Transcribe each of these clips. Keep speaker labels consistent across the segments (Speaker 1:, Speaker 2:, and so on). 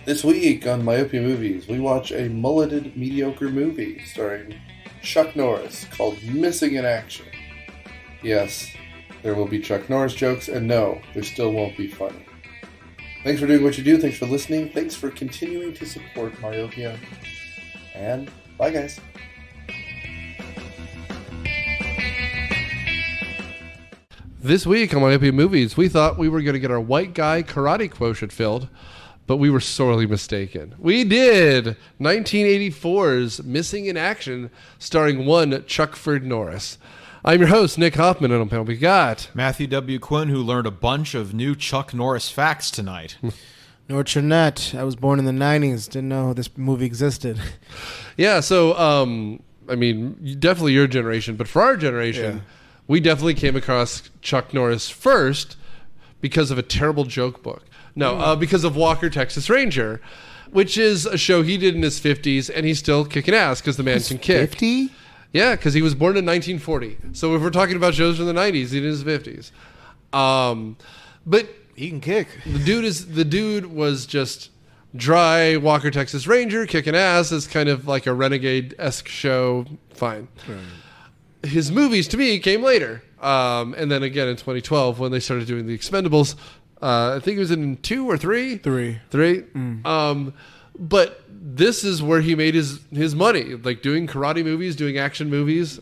Speaker 1: This week on Myopia Movies, we watch a mulleted, mediocre movie starring Chuck Norris called Missing in Action. Yes, there will be Chuck Norris jokes, and no, there still won't be funny. Thanks for doing what you do, thanks for listening, thanks for continuing to support Myopia, and bye guys.
Speaker 2: This week on Myopia Movies, we thought we were going to get our white guy karate quotient filled, but we were sorely mistaken. We did! 1984's Missing in Action, starring one Chuck Norris. I'm your host, Nic Hoffmann, and on panel we got
Speaker 3: Matthew W. Quinn, who learned a bunch of new Chuck Norris facts tonight.
Speaker 4: Nortronette. I was born in the 90s. Didn't know this movie existed.
Speaker 2: Yeah, so, I mean, definitely your generation, but for our generation, we definitely came across Chuck Norris first because of a terrible joke book. No, because of Walker, Texas Ranger, which is a show he did in his 50s, and he's still kicking ass because the man can kick.
Speaker 4: 50?
Speaker 2: Yeah, because he was born in 1940. So if we're talking about shows from the 90s, he's in his 50s. But
Speaker 4: he can kick.
Speaker 2: The dude was just dry Walker, Texas Ranger, kicking ass. It's kind of like a Renegade-esque show. Fine. Right. His movies, to me, came later. And then again in 2012 when they started doing The Expendables. I think it was in 2 or 3? 3. But this is where he made his money, like doing karate movies, doing action movies.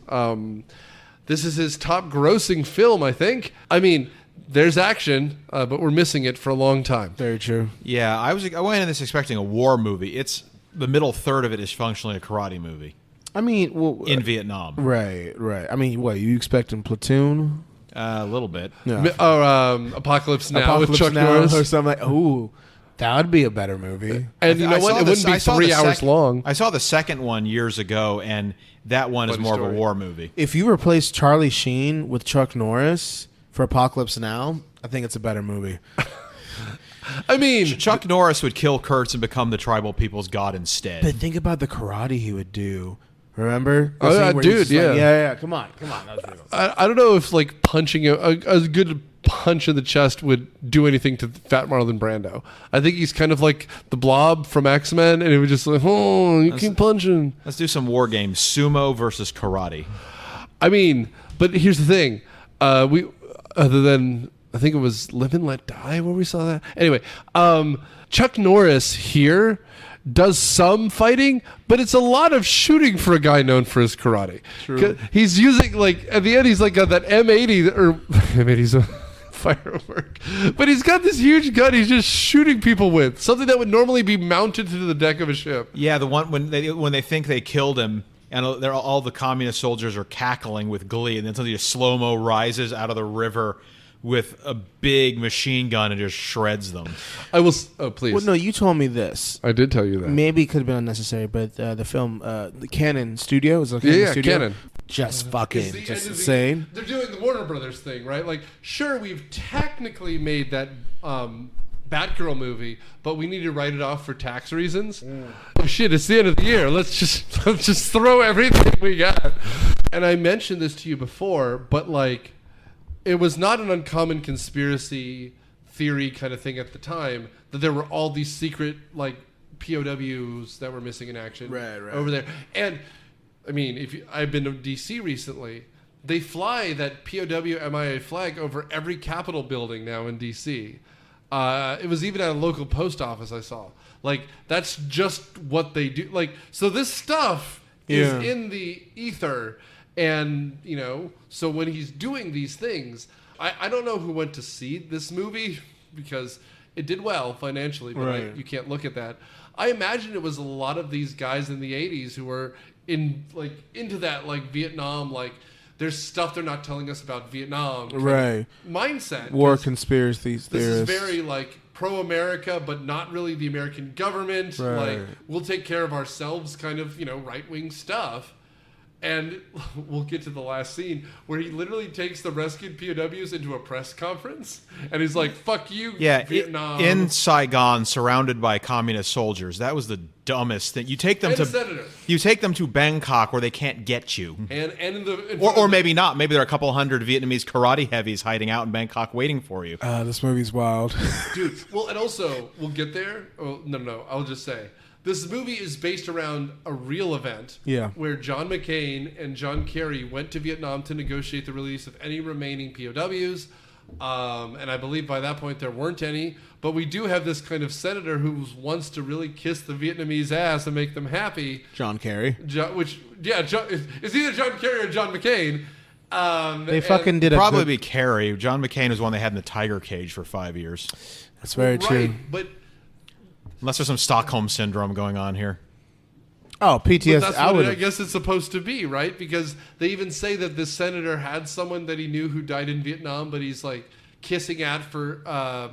Speaker 2: This is his top grossing film, I think. I mean, there's action, but we're missing it for a long time.
Speaker 4: Very true.
Speaker 3: Yeah, I went into this expecting a war movie. It's the middle third of it is functionally a karate movie.
Speaker 4: I mean, well,
Speaker 3: in Vietnam.
Speaker 4: Right. I mean, what, you expecting Platoon?
Speaker 3: A little bit.
Speaker 4: Yeah.
Speaker 2: Or Apocalypse Now with Chuck Norris.
Speaker 4: Or something like, ooh, that would be a better movie.
Speaker 2: And you know what? It wouldn't be 3 hours long.
Speaker 3: I saw the second one years ago, and that one is more of a war movie.
Speaker 4: If you replace Charlie Sheen with Chuck Norris for Apocalypse Now, I think it's a better movie.
Speaker 2: I mean,
Speaker 3: Chuck Norris would kill Kurtz and become the tribal people's god instead.
Speaker 4: But think about the karate he would do. Remember?
Speaker 2: Oh, yeah, dude, yeah.
Speaker 4: Like, yeah. Come on. That was real.
Speaker 2: I don't know if like punching a good punch in the chest would do anything to Fat Marlon Brando. I think he's kind of like the Blob from X-Men, and it would just like, keep punching.
Speaker 3: Let's do some war games. Sumo versus karate.
Speaker 2: I mean, but here's the thing. Other than, I think it was Live and Let Die where we saw that. Anyway, Chuck Norris here does some fighting, but it's a lot of shooting for a guy known for his karate.
Speaker 3: True.
Speaker 2: He's using, like, at the end, he's like got that M80, or M80's a firework, but he's got this huge gun he's just shooting people with, something that would normally be mounted to the deck of a ship.
Speaker 3: Yeah, the one when they think they killed him, and all the communist soldiers are cackling with glee, and then suddenly a slow-mo rises out of the river with a big machine gun and just shreds them.
Speaker 2: Please.
Speaker 4: Well, no, you told me this.
Speaker 2: I did tell you that.
Speaker 4: Maybe it could have been unnecessary, but the film, the Canon Studio, is it Canon Studio?
Speaker 2: Canon.
Speaker 4: Just insane.
Speaker 2: They're doing the Warner Brothers thing, right? Like, sure, we've technically made that Batgirl movie, but we need to write it off for tax reasons. Oh shit! It's the end of the year. Let's just throw everything we got. And I mentioned this to you before, but like, it was not an uncommon conspiracy theory kind of thing at the time that there were all these secret like POWs that were missing in action over there. And I mean, I've been to DC recently, they fly that POW MIA flag over every Capitol building now in DC. It was even at a local post office I saw. Like, that's just what they do. Like, so this stuff is in the ether. And, you know, so when he's doing these things, I don't know who went to see this movie because it did well financially, but you can't look at that. I imagine it was a lot of these guys in the 80s who were into that, like, Vietnam, like, there's stuff they're not telling us about Vietnam mindset.
Speaker 4: War conspiracy theorists.
Speaker 2: This is very, like, pro-America, but not really the American government. Like, we'll take care of ourselves kind of, you know, right-wing stuff. And we'll get to the last scene where he literally takes the rescued POWs into a press conference, and he's like, "Fuck you, Vietnam."
Speaker 3: In Saigon, surrounded by communist soldiers. That was the dumbest thing. You take them
Speaker 2: And
Speaker 3: to
Speaker 2: a senator.
Speaker 3: You take them to Bangkok where they can't get you.
Speaker 2: And
Speaker 3: Or maybe not. Maybe there are a couple hundred Vietnamese karate heavies hiding out in Bangkok waiting for you.
Speaker 4: This movie's wild.
Speaker 2: dude. Well, and also we'll get there. Oh, no. I'll just say this movie is based around a real event.
Speaker 4: Yeah.
Speaker 2: Where John McCain and John Kerry went to Vietnam to negotiate the release of any remaining POWs. And I believe by that point there weren't any. But we do have this kind of senator who wants to really kiss the Vietnamese ass and make them happy.
Speaker 4: John Kerry.
Speaker 2: It's either John Kerry or John McCain.
Speaker 4: They fucking did
Speaker 3: Probably be Kerry. John McCain was one they had in the tiger cage for 5 years.
Speaker 4: That's very true.
Speaker 2: But
Speaker 3: Unless there's some Stockholm syndrome going on here.
Speaker 4: Oh, PTSD.
Speaker 2: that's what I guess it's supposed to be, right? Because they even say that this senator had someone that he knew who died in Vietnam, but he's like kissing at for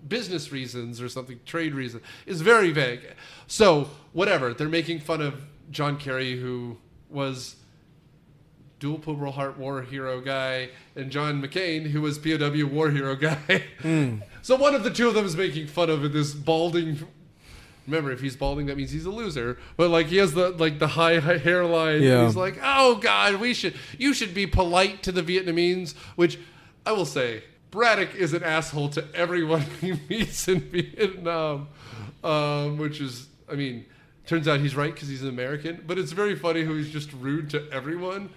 Speaker 2: business reasons or something, trade reasons. It's very vague. So whatever, they're making fun of John Kerry, who was dual Purple Heart war hero guy, and John McCain, who was POW war hero guy. So one of the two of them is making fun of this balding. Remember, if he's balding, that means he's a loser. But like he has the high hairline.
Speaker 4: Yeah.
Speaker 2: And he's like, oh God, you should be polite to the Vietnamese. Which I will say, Braddock is an asshole to everyone he meets in Vietnam. Which is, I mean, turns out he's right because he's an American. But it's very funny how he's just rude to everyone.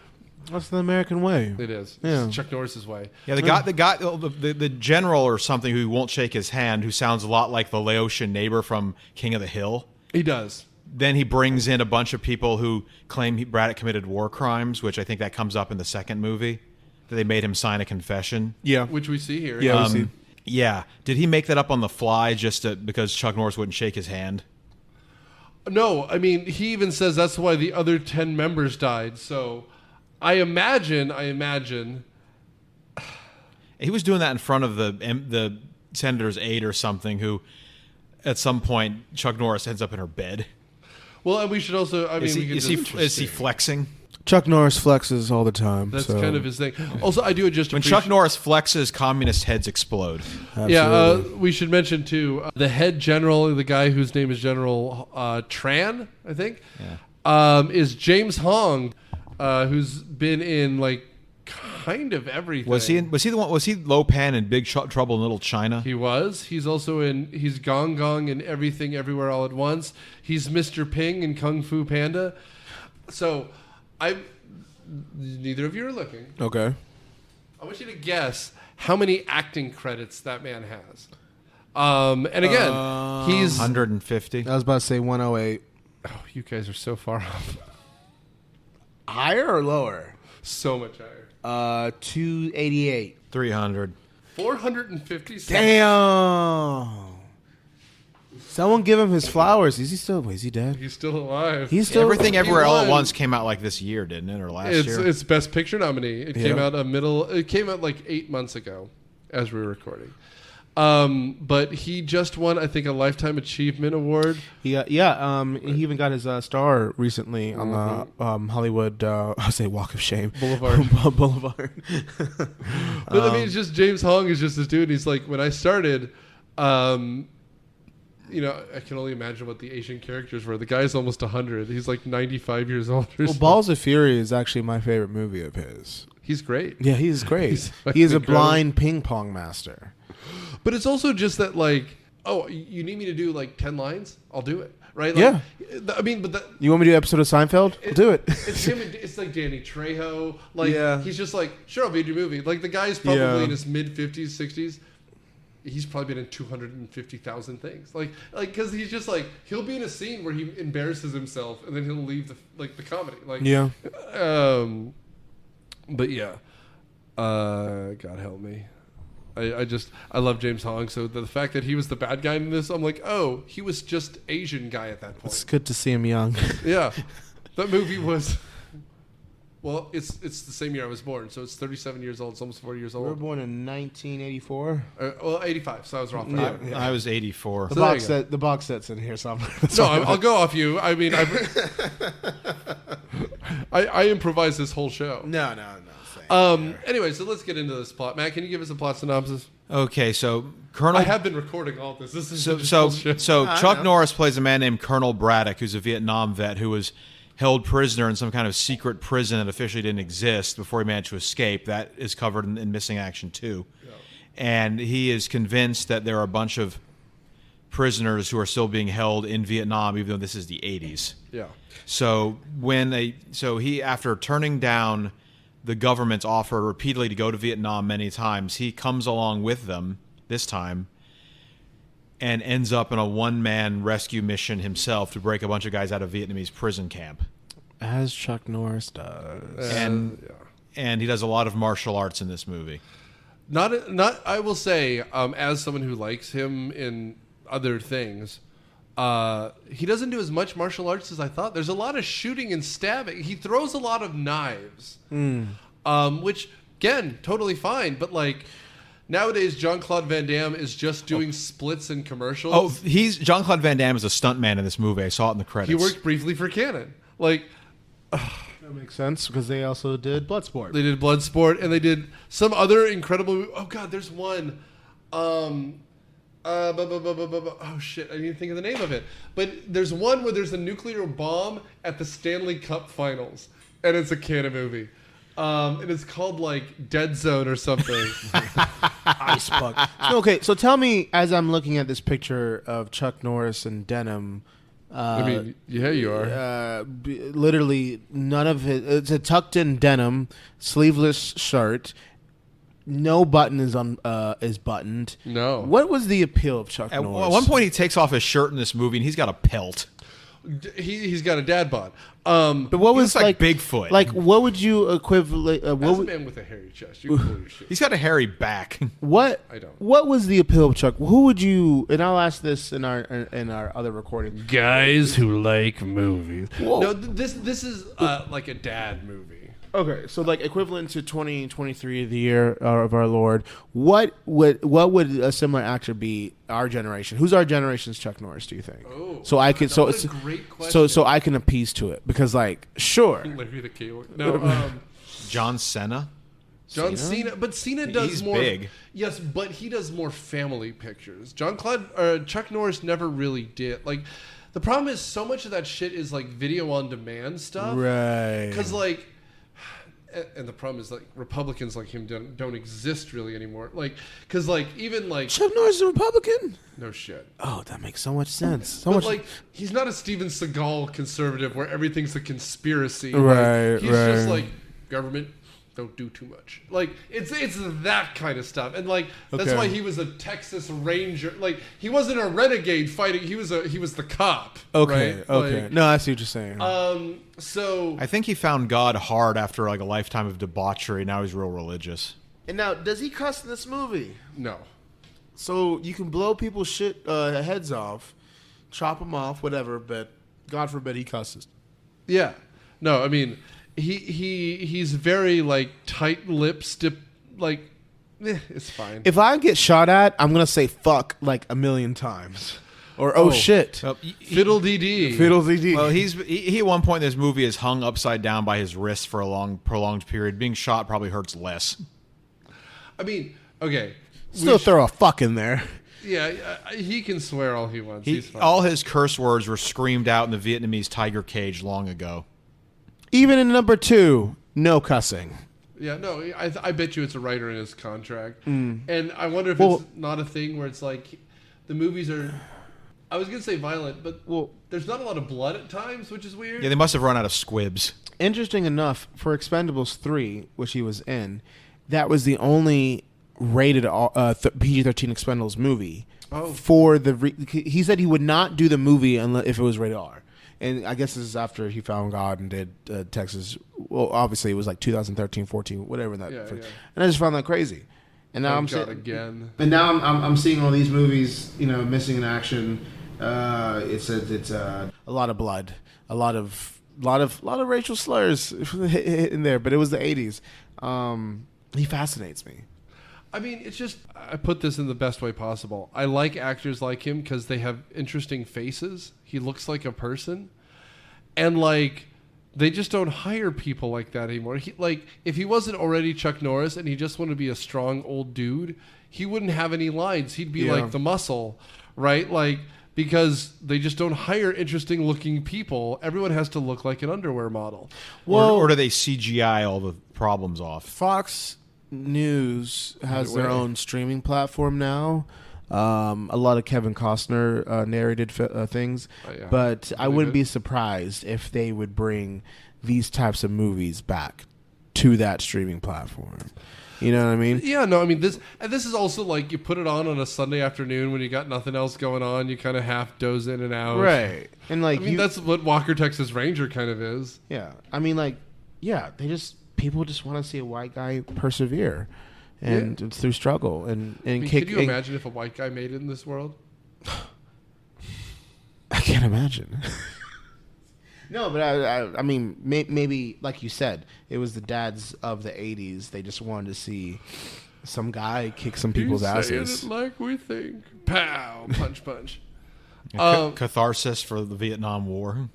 Speaker 4: That's the American way.
Speaker 2: It is.
Speaker 4: Yeah.
Speaker 2: It's Chuck Norris's way.
Speaker 3: Yeah, the general or something who won't shake his hand, who sounds a lot like the Laotian neighbor from King of the Hill.
Speaker 2: He does.
Speaker 3: Then he brings in a bunch of people who claim Braddock committed war crimes, which I think that comes up in the second movie, that they made him sign a confession.
Speaker 4: Yeah.
Speaker 2: Which we see here.
Speaker 4: Yeah, we see.
Speaker 3: Yeah. Did he make that up on the fly because Chuck Norris wouldn't shake his hand?
Speaker 2: No, I mean, he even says that's why the other 10 members died. So I imagine
Speaker 3: he was doing that in front of the senator's aide or something, who at some point Chuck Norris ends up in her bed.
Speaker 2: Well, and we should also, I mean,
Speaker 3: is he flexing?
Speaker 4: Chuck Norris flexes all the time.
Speaker 2: That's
Speaker 4: so.
Speaker 2: kind of his thing. Also, I do just
Speaker 3: when Chuck Norris flexes, communist heads explode.
Speaker 4: Absolutely.
Speaker 2: Yeah, we should mention too the head general, the guy whose name is General Tran, I think, is James Hong, who's been in like kind of everything.
Speaker 3: Was he the one? Was he Lo Pan in Big Trouble in Little China?
Speaker 2: He was. He's also he's Gong Gong in Everything Everywhere All at Once. He's Mr. Ping in Kung Fu Panda. So neither of you are looking.
Speaker 4: Okay.
Speaker 2: I want you to guess how many acting credits that man has. And again, he's
Speaker 3: 150.
Speaker 4: I was about to say 108.
Speaker 2: Oh, you guys are so far off.
Speaker 4: Higher or lower?
Speaker 2: So much higher.
Speaker 4: 288.
Speaker 3: 300.
Speaker 2: 456.
Speaker 4: Damn. Someone give him his flowers. Is he dead?
Speaker 2: He's still alive.
Speaker 4: He's still
Speaker 3: Everything Everywhere All at
Speaker 2: won.
Speaker 3: Once came out like this year, didn't it, or last year?
Speaker 2: It's Best Picture nominee. It came
Speaker 4: Yeah.
Speaker 2: out It came out like 8 months ago, as we were recording. But he just won, I think, a Lifetime Achievement Award.
Speaker 4: He even got his star recently on the Hollywood. I'll say Walk of Shame
Speaker 2: Boulevard.
Speaker 4: Boulevard.
Speaker 2: But I mean, it's just James Hong is just this dude. He's like, when I started, I can only imagine what the Asian characters were. The guy's almost 100. He's like 95 years old.
Speaker 4: Well, Balls of Fury is actually my favorite movie of his.
Speaker 2: He's great.
Speaker 4: Yeah, he's great.
Speaker 2: He's
Speaker 4: He is a
Speaker 2: incredible.
Speaker 4: blind ping pong master.
Speaker 2: But it's also just that, like, oh, you need me to do like 10 lines? I'll do it. Right?
Speaker 4: Yeah.
Speaker 2: I mean, but
Speaker 4: You want me to do an episode of Seinfeld? I'll do it.
Speaker 2: It's him. It's like Danny Trejo. Like,
Speaker 4: Yeah.
Speaker 2: he's just like, sure, I'll be in your movie. Like, the guy's probably
Speaker 4: Yeah.
Speaker 2: in his mid 50s, 60s. He's probably been in 250,000 things. Like, because he's just like, he'll be in a scene where he embarrasses himself, and then he'll leave the comedy. Like,
Speaker 4: Yeah.
Speaker 2: But yeah, God help me. I love James Hong. So the fact that he was the bad guy in this, I'm like, oh, he was just Asian guy at that point.
Speaker 4: It's good to see him young.
Speaker 2: Yeah, that movie was. Well, it's the same year I was born, so it's 37 years old. It's almost 40 years
Speaker 4: We were
Speaker 2: old.
Speaker 4: born in 1984.
Speaker 2: 85. So I was wrong.
Speaker 4: Yeah.
Speaker 3: I was 84.
Speaker 4: The
Speaker 2: So there
Speaker 4: box
Speaker 2: you go.
Speaker 4: set. The box set's in here somewhere.
Speaker 2: No, I'll go off you. I mean, I improvised this whole show.
Speaker 4: No. Same.
Speaker 2: Anyway, so let's get into this plot. Matt, can you give us a plot synopsis?
Speaker 3: Okay, so Colonel.
Speaker 2: I have been recording all this. This is
Speaker 3: So
Speaker 2: bullshit.
Speaker 3: Chuck Norris plays a man named Colonel Braddock, who's a Vietnam vet who was held prisoner in some kind of secret prison that officially didn't exist before he managed to escape. That is covered in Missing Action 2. Yeah. And he is convinced that there are a bunch of prisoners who are still being held in Vietnam, even though this is the 80s.
Speaker 2: Yeah.
Speaker 3: So he, after turning down the government's offer repeatedly to go to Vietnam many times, he comes along with them this time and ends up in a one-man rescue mission himself to break a bunch of guys out of Vietnamese prison camp.
Speaker 4: As Chuck Norris does.
Speaker 3: And he does a lot of martial arts in this movie.
Speaker 2: Not. I will say, as someone who likes him in other things, he doesn't do as much martial arts as I thought. There's a lot of shooting and stabbing. He throws a lot of knives, which again, totally fine. But like nowadays, Jean-Claude Van Damme is just doing splits in commercials.
Speaker 3: Oh, Jean-Claude Van Damme is a stuntman in this movie. I saw it in the credits.
Speaker 2: He worked briefly for Canon. Like.
Speaker 4: That makes sense because they also did Bloodsport.
Speaker 2: They did Bloodsport, and they did some other incredible. Oh God, there's one. Oh shit, I didn't even think of the name of it. But there's one where there's a nuclear bomb at the Stanley Cup Finals, and it's a Canon movie. And it's called like Dead Zone or something.
Speaker 4: Ice Buck. Okay, so tell me, as I'm looking at this picture of Chuck Norris in denim.
Speaker 2: I mean, yeah, you are.
Speaker 4: Literally, none of it. It's a tucked-in denim, sleeveless shirt. No button is buttoned.
Speaker 2: No.
Speaker 4: What was the appeal of Chuck Norris?
Speaker 3: At one point, he takes off his shirt in this movie, and he's got a pelt.
Speaker 2: He's got a dad bod.
Speaker 4: But what was
Speaker 3: like Bigfoot?
Speaker 4: Like, what would you equivalent?
Speaker 2: As a man with a hairy chest, you can pull your shit.
Speaker 3: He's got a hairy back.
Speaker 4: What?
Speaker 2: I don't.
Speaker 4: What was the appeal of Chuck? Who would you? And I'll ask this in our other recording.
Speaker 2: Guys who like movies.
Speaker 4: Whoa.
Speaker 2: No, this is like a dad movie.
Speaker 4: Okay, so like equivalent to 2023, the year of our Lord. What would a similar actor be? Our generation. Who's our generation's Chuck Norris? Do you think?
Speaker 2: Oh,
Speaker 4: so I can. So
Speaker 2: that's
Speaker 4: it's
Speaker 2: a great question.
Speaker 4: so I can appease to it because like sure.
Speaker 2: Larry the Cable. No.
Speaker 3: John Cena.
Speaker 2: John Cena, but Cena does
Speaker 3: He's
Speaker 2: more.
Speaker 3: big.
Speaker 2: Yes, but he does more family pictures. Chuck Norris never really did. Like, the problem is so much of that shit is like video on demand stuff.
Speaker 4: Right.
Speaker 2: Because like, and the problem is like Republicans like him don't exist really anymore. Like, because like even like
Speaker 4: Chuck Norris is a Republican.
Speaker 2: No shit.
Speaker 4: Oh, that makes so much sense.
Speaker 2: But like, he's not a Steven Seagal conservative where everything's a conspiracy.
Speaker 4: Right.
Speaker 2: Like, he's just like government. Don't do too much. Like it's that kind of stuff, and like that's why he was a Texas Ranger. Like he wasn't a renegade fighting. He was the cop.
Speaker 4: Okay.
Speaker 2: Right?
Speaker 4: Okay.
Speaker 2: Like,
Speaker 4: no, I see what you're saying.
Speaker 2: So
Speaker 3: I think he found God hard after like a lifetime of debauchery. Now he's real religious.
Speaker 4: And now, does he cuss in this movie?
Speaker 2: No.
Speaker 4: So you can blow people's heads off, chop them off, whatever. But God forbid he cusses.
Speaker 2: Yeah. No. I mean. He's very like tight-lipped, like it's fine.
Speaker 4: If I get shot at, I'm gonna say fuck like a million times, or oh shit,
Speaker 2: fiddle dee dee.
Speaker 3: Well, he at one point in this movie is hung upside down by his wrist for a long, prolonged period. Being shot probably hurts less.
Speaker 2: I mean, okay,
Speaker 4: still throw a fuck in there.
Speaker 2: Yeah, he can swear all he wants. He's fine.
Speaker 3: All his curse words were screamed out in the Vietnamese tiger cage long ago.
Speaker 4: Even in number 2, no cussing.
Speaker 2: Yeah, no, I bet you it's a writer in his contract. And I wonder if it's not a thing where it's like the movies are, I was going to say violent, but there's not a lot of blood at times, which is weird.
Speaker 3: Yeah, they must have run out of squibs.
Speaker 4: Interesting enough, for Expendables 3, which he was in, that was the only rated PG-13 Expendables movie.
Speaker 2: Oh.
Speaker 4: He said he would not do the movie unless if it was rated R. And I guess this is after he found God and did Texas. Well, obviously it was like 2013, 14, whatever that.
Speaker 2: Yeah.
Speaker 4: And I just found that crazy. And now
Speaker 2: again.
Speaker 4: And now I'm seeing all these movies, missing in action. It's a lot of blood, a lot of racial slurs in there. But it was the 80s. He fascinates me.
Speaker 2: I mean, it's just, I put this in the best way possible. I like actors like him because they have interesting faces. He looks like a person. And like, they just don't hire people like that anymore. Like, if he wasn't already Chuck Norris and he just wanted to be a strong old dude, he wouldn't have any lines. He'd be like the muscle, right? Like, because they just don't hire interesting looking people. Everyone has to look like an underwear model.
Speaker 3: Well, or do they CGI all the problems off?
Speaker 4: Fox News has their own streaming platform now. A lot of Kevin Costner narrated things, but I wouldn't be surprised if they would bring these types of movies back to that streaming platform. You know what I mean?
Speaker 2: Yeah, no, I mean, this is also like you put it on a Sunday afternoon when you got nothing else going on. You kind of half doze in and out.
Speaker 4: Right. And like,
Speaker 2: I mean, that's what Walker, Texas Ranger kind of is.
Speaker 4: Yeah. I mean, like, yeah, people just want to see a white guy persevere. And through struggle and
Speaker 2: I mean, could you imagine if a white guy made it in this world?
Speaker 4: I can't imagine. No, but I mean, maybe like you said, it was the dads of the '80s. They just wanted to see some guy kick some people's asses.
Speaker 2: It like we think. Pow! Punch.
Speaker 3: Catharsis for the Vietnam War.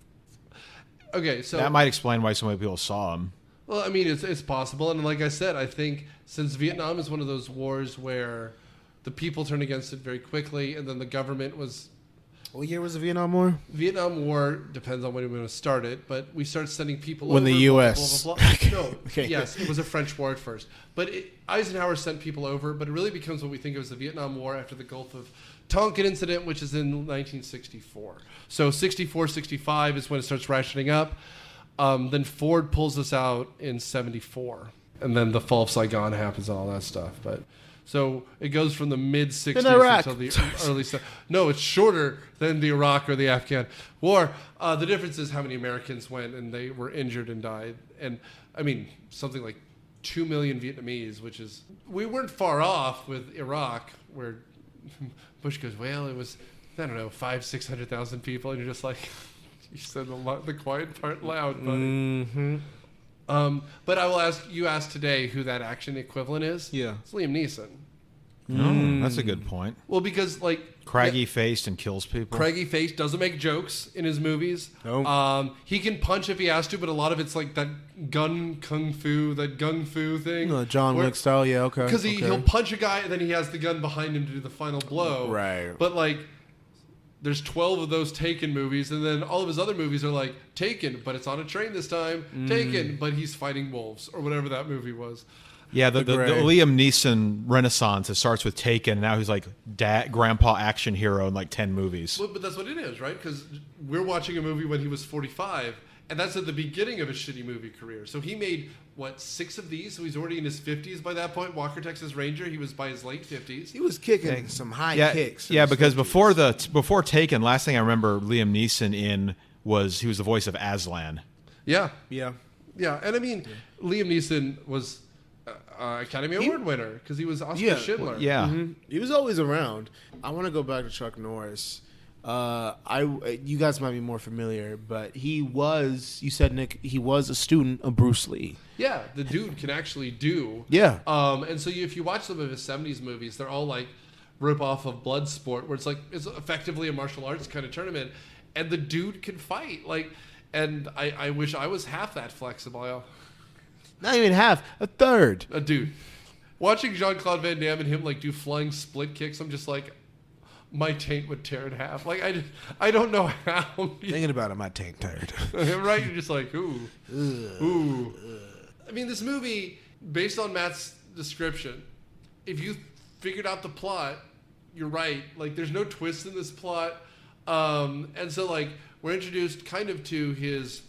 Speaker 2: Okay, so
Speaker 3: that might explain why so many people saw him.
Speaker 2: Well, I mean, it's possible, and like I said, I think since Vietnam is one of those wars where the people turn against it very quickly, and then the government was.
Speaker 4: What year was the Vietnam War?
Speaker 2: Vietnam War depends on when we want to start it, but we start sending people
Speaker 4: when
Speaker 2: over.
Speaker 4: The U.S.
Speaker 2: Blah, blah, blah, blah. No,
Speaker 4: okay.
Speaker 2: Yes, it was a French war at first, but Eisenhower sent people over. But it really becomes what we think of as the Vietnam War after the Gulf of Tonkin incident, which is in 1964. So 64, 65 is when it starts rationing up. Then Ford pulls us out in 74, and then the fall of Saigon happens and all that stuff. But so it goes from the mid 60s until the early 70s. No, it's shorter than the Iraq or the Afghan war. The difference is how many Americans went and they were injured and died. And I mean, something like 2 million Vietnamese, which is, we weren't far off with Iraq, where Bush goes, well, it was, I don't know, 500,000-600,000 people, and you're just like, you said the quiet part loud, buddy. Mm-hmm. But I will ask, you asked today who that action equivalent is.
Speaker 4: Yeah.
Speaker 2: It's Liam Neeson.
Speaker 3: Oh, that's a good point.
Speaker 2: Well, because like
Speaker 3: craggy-faced and kills people.
Speaker 2: Craggy-faced doesn't make jokes in his movies.
Speaker 4: Nope.
Speaker 2: He can punch if he has to, but a lot of it's like that gung fu thing.
Speaker 4: John Wick style, yeah, okay.
Speaker 2: Because he'll punch a guy and then he has the gun behind him to do the final blow.
Speaker 4: Right.
Speaker 2: But like, there's 12 of those Taken movies, and then all of his other movies are like Taken, but it's on a train this time. Taken, but he's fighting wolves, or whatever that movie was.
Speaker 3: Yeah, the Liam Neeson renaissance. It starts with Taken, and now he's like grandpa action hero in like 10 movies.
Speaker 2: Well, but that's what it is, right? Because we're watching a movie when he was 45, and that's at the beginning of his shitty movie career. So he made, 6 of these? So he's already in his 50s by that point. Walker, Texas Ranger, he was by his late 50s.
Speaker 4: He was kicking some high kicks.
Speaker 3: Yeah, because before Taken, last thing I remember Liam Neeson in was he was the voice of Aslan.
Speaker 2: Yeah.
Speaker 4: Yeah.
Speaker 2: Yeah, and I mean, Liam Neeson was Academy Award winner because he was Oscar Schindler.
Speaker 3: Yeah.
Speaker 4: Mm-hmm. He was always around. I want to go back to Chuck Norris. You guys might be more familiar, but he was, you said, Nick, he was a student of Bruce Lee.
Speaker 2: Yeah, the dude can actually do.
Speaker 4: Yeah.
Speaker 2: And so if you watch some of his 70s movies, they're all like rip off of Bloodsport, where it's effectively a martial arts kind of tournament, and the dude can fight. And I wish I was half that flexible.
Speaker 4: Not even half, a third.
Speaker 2: Dude, watching Jean-Claude Van Damme and him like do flying split kicks, I'm just like, my taint would tear in half. Like I don't know how.
Speaker 4: Thinking about it, my taint teared.
Speaker 2: Right? You're just like, ooh. I mean, this movie, based on Matt's description, if you figured out the plot, you're right. Like, there's no twist in this plot. And so, like, we're introduced kind of to his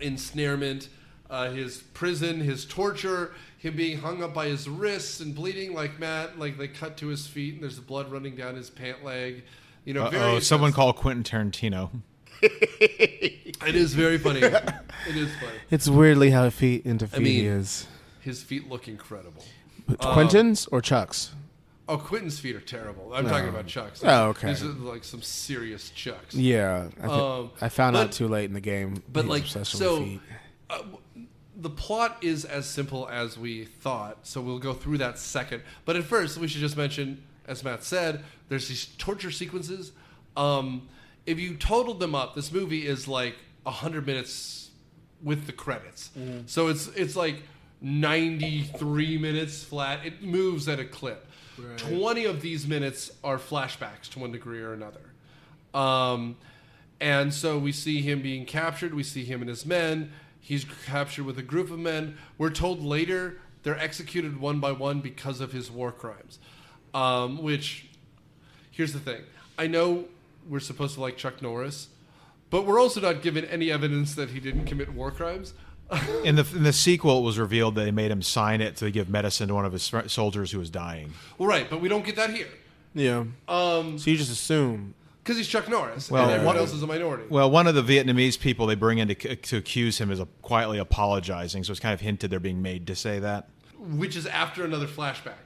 Speaker 2: ensnarement, his prison, his torture, him being hung up by his wrists and bleeding like Matt. Like, they cut to his feet and there's blood running down his pant leg. You know,
Speaker 3: someone call Quentin Tarantino.
Speaker 2: It is very funny. It is funny.
Speaker 4: It's weirdly how feet is.
Speaker 2: His feet look incredible.
Speaker 4: Quentin's or Chuck's?
Speaker 2: Oh, Quentin's feet are terrible. I'm talking about Chuck's.
Speaker 4: Oh, okay.
Speaker 2: These are like some serious Chucks.
Speaker 4: Yeah, I found out too late in the game.
Speaker 2: But like, so
Speaker 4: feet.
Speaker 2: The plot is as simple as we thought. So we'll go through that second. But at first, we should just mention, as Matt said, there's these torture sequences. If you totaled them up, this movie is like 100 minutes with the credits. So it's like 93 minutes flat. It moves at a clip. Right. 20 of these minutes are flashbacks to one degree or another. And so we see him being captured. We see him and his men. He's captured with a group of men. We're told later they're executed one by one because of his war crimes. Which, here's the thing. I know we're supposed to like Chuck Norris, but we're also not given any evidence that he didn't commit war crimes.
Speaker 3: In the sequel, it was revealed that they made him sign it to give medicine to one of his soldiers who was dying.
Speaker 2: Well, right, but we don't get that here.
Speaker 4: Yeah. So you just assume.
Speaker 2: Because he's Chuck Norris,
Speaker 3: well,
Speaker 2: and everyone else is a minority.
Speaker 3: Well, one of the Vietnamese people they bring in to accuse him is quietly apologizing, so it's kind of hinted they're being made to say that.
Speaker 2: Which is after another flashback.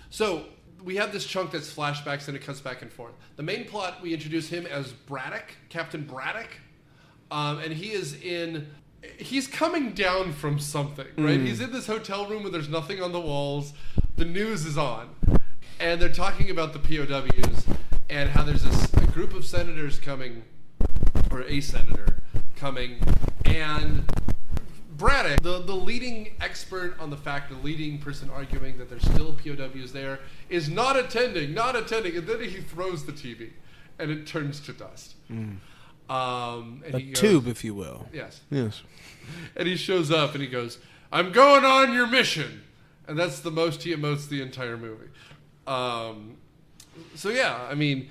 Speaker 2: So we have this chunk that's flashbacks, and it cuts back and forth. The main plot, we introduce him as Braddock, Captain Braddock, and he's coming down from something, right? He's in this hotel room where there's nothing on the walls. The news is on, and they're talking about the POWs and how there's a group of senators coming, or a senator coming, and Braddock, the leading expert on the fact, the leading person arguing that there's still POWs there, is not attending, and then he throws the TV, and it turns to dust. And
Speaker 4: A
Speaker 2: he goes,
Speaker 4: tube, if you will.
Speaker 2: Yes.
Speaker 4: Yes.
Speaker 2: And he shows up and he goes, "I'm going on your mission." And that's the most he emotes the entire movie. So yeah, I mean,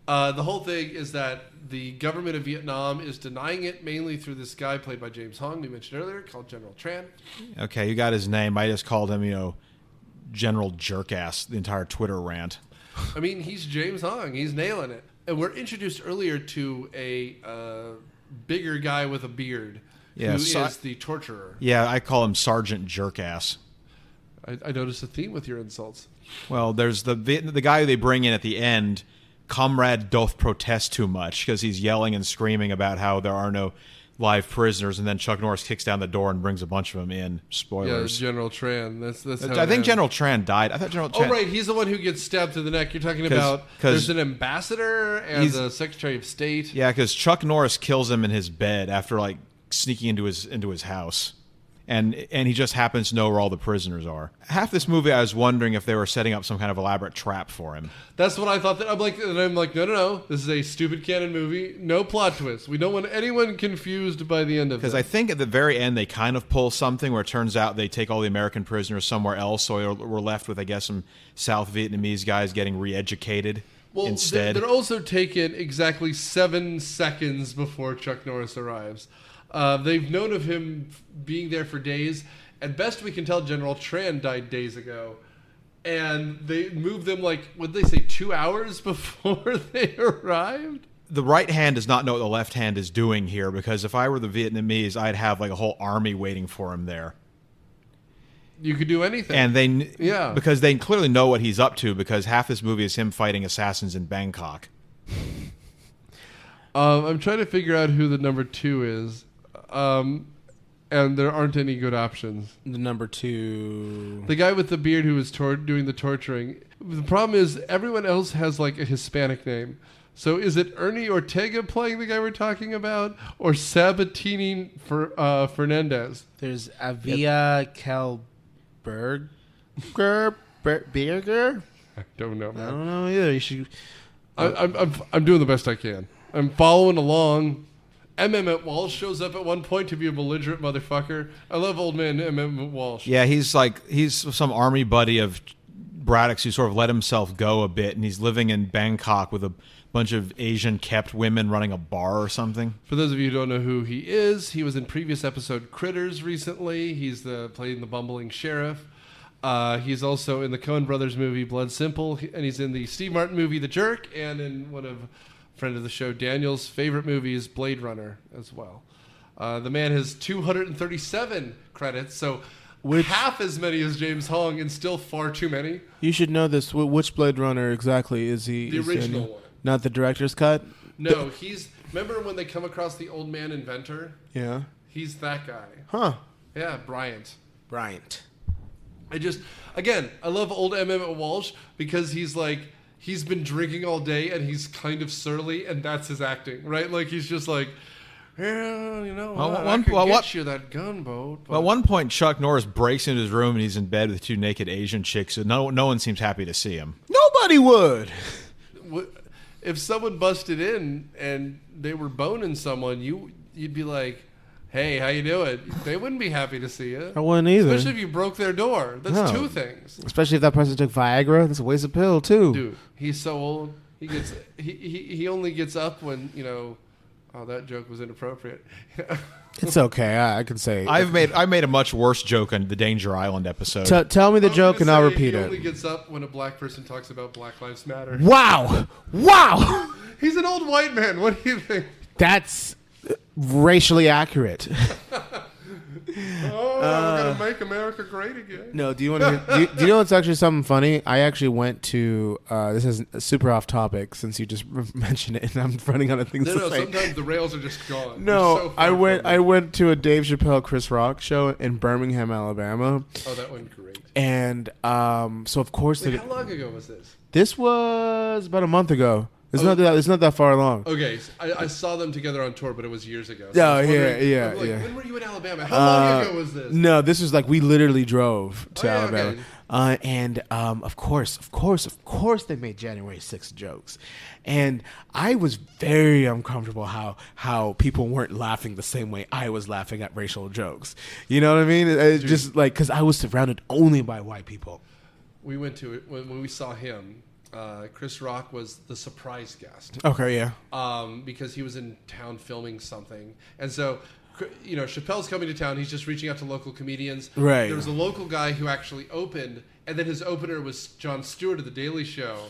Speaker 2: the whole thing is that the government of Vietnam is denying it, mainly through this guy played by James Hong, we mentioned earlier, called General Tran.
Speaker 3: Okay, you got his name. I just called him, General Jerkass, the entire Twitter rant.
Speaker 2: I mean, he's James Hong. He's nailing it. And we're introduced earlier to a bigger guy with a beard who is the torturer.
Speaker 3: Yeah, I call him Sergeant Jerkass.
Speaker 2: I noticed a theme with your insults.
Speaker 3: Well, there's the guy who they bring in at the end. Comrade doth protest too much because he's yelling and screaming about how there are no live prisoners, and then Chuck Norris kicks down the door and brings a bunch of them in. Spoilers.
Speaker 2: Yeah, General Tran. That's how
Speaker 3: I think General Tran died. I thought General Tran...
Speaker 2: Oh, right. He's the one who gets stabbed through the neck. You're talking about there's an ambassador and the Secretary of State.
Speaker 3: Yeah, because Chuck Norris kills him in his bed after sneaking into his house. And he just happens to know where all the prisoners are. Half this movie, I was wondering if they were setting up some kind of elaborate trap for him.
Speaker 2: That's what I thought. I'm like, no. This is a stupid canon movie. No plot twist. We don't want anyone confused by the end of it.
Speaker 3: Because I think at the very end, they kind of pull something where it turns out they take all the American prisoners somewhere else, so we're left with, I guess, some South Vietnamese guys getting re-educated instead.
Speaker 2: They're also taken exactly 7 seconds before Chuck Norris arrives. They've known of him being there for days. At best we can tell, General Tran died days ago. And they moved them, what did they say, 2 hours before they arrived?
Speaker 3: The right hand does not know what the left hand is doing here, because if I were the Vietnamese, I'd have a whole army waiting for him there.
Speaker 2: You could do anything.
Speaker 3: And because they clearly know what he's up to, because half this movie is him fighting assassins in Bangkok.
Speaker 2: I'm trying to figure out who the number 2 is. And there aren't any good options.
Speaker 4: The number 2...
Speaker 2: The guy with the beard who was doing the torturing. The problem is everyone else has a Hispanic name. So is it Ernie Ortega playing the guy we're talking about? Or Sabatini Fernandez?
Speaker 4: There's Avia Kalberger? Berger?
Speaker 2: I don't know, man.
Speaker 4: I don't know either. You should...
Speaker 2: I'm doing the best I can. I'm following along. Emmet Walsh shows up at one point to be a belligerent motherfucker. I love old man Emmet Walsh.
Speaker 3: Yeah, he's some army buddy of Braddock's who sort of let himself go a bit, and he's living in Bangkok with a bunch of Asian kept women running a bar or something.
Speaker 2: For those of you who don't know who he is, he was in previous episode Critters recently. He's playing the bumbling sheriff. He's also in the Coen Brothers movie Blood Simple, and he's in the Steve Martin movie The Jerk, and in one of friend of the show Daniel's favorite movie is Blade Runner as well. The man has 237 credits, so half as many as James Hong, and still far too many.
Speaker 4: You should know this. Which Blade Runner exactly is he?
Speaker 2: The original one.
Speaker 4: Not the director's cut?
Speaker 2: No, remember when they come across the old man inventor?
Speaker 4: Yeah.
Speaker 2: He's that guy.
Speaker 4: Huh.
Speaker 2: Yeah, Bryant. I love old Emmet Walsh because he's been drinking all day and he's kind of surly, and that's his acting, right? He's just Yeah, you know,
Speaker 3: Well,
Speaker 2: I could get you that gunboat.
Speaker 3: Well, at one point, Chuck Norris breaks into his room and he's in bed with 2 naked Asian chicks. So no one seems happy to see him.
Speaker 4: Nobody would.
Speaker 2: If someone busted in and they were boning someone, you'd be like, "Hey, how you doing?" They wouldn't be happy to see you.
Speaker 4: I wouldn't either.
Speaker 2: Especially if you broke their door. That's 2 things.
Speaker 4: Especially if that person took Viagra. That's a waste of pill too.
Speaker 2: Dude, he's so old. He only gets up when, you know. Oh, that joke was inappropriate.
Speaker 4: It's okay. I can say.
Speaker 3: I made a much worse joke on the Danger Island episode.
Speaker 4: Tell me the joke and I'll repeat
Speaker 2: he
Speaker 4: it.
Speaker 2: He only gets up when a black person talks about Black Lives Matter.
Speaker 4: Wow.
Speaker 2: He's an old white man. What do you think?
Speaker 4: That's racially accurate.
Speaker 2: Oh, we're gonna make America great again.
Speaker 4: No, do you want to? Do you know what's actually something funny? I actually went to. This is super off topic since you just mentioned it, and I'm running out of things to say.
Speaker 2: Sometimes the rails are just gone.
Speaker 4: No, I went to a Dave Chappelle Chris Rock show in Birmingham, Alabama.
Speaker 2: Oh, that went great.
Speaker 4: And so of course,
Speaker 2: Wait, how long ago was this?
Speaker 4: This was about a month ago. It's not that far along.
Speaker 2: Okay, so I saw them together on tour, but it was years ago.
Speaker 4: So yeah.
Speaker 2: When were you in Alabama? How long ago was this?
Speaker 4: No, this was like we literally drove to Alabama.
Speaker 2: Okay.
Speaker 4: And of course, they made January 6th jokes, and I was very uncomfortable how people weren't laughing the same way I was laughing at racial jokes. You know what I mean? It's just like because I was surrounded only by white people.
Speaker 2: We went to it when we saw him. Chris Rock was the surprise guest.
Speaker 4: Okay, yeah.
Speaker 2: Because he was in town filming something, and so. You know, Chappelle's coming to town. He's just reaching out to local comedians.
Speaker 4: Right.
Speaker 2: There was a local guy who actually opened, and then his opener was Jon Stewart of The Daily Show.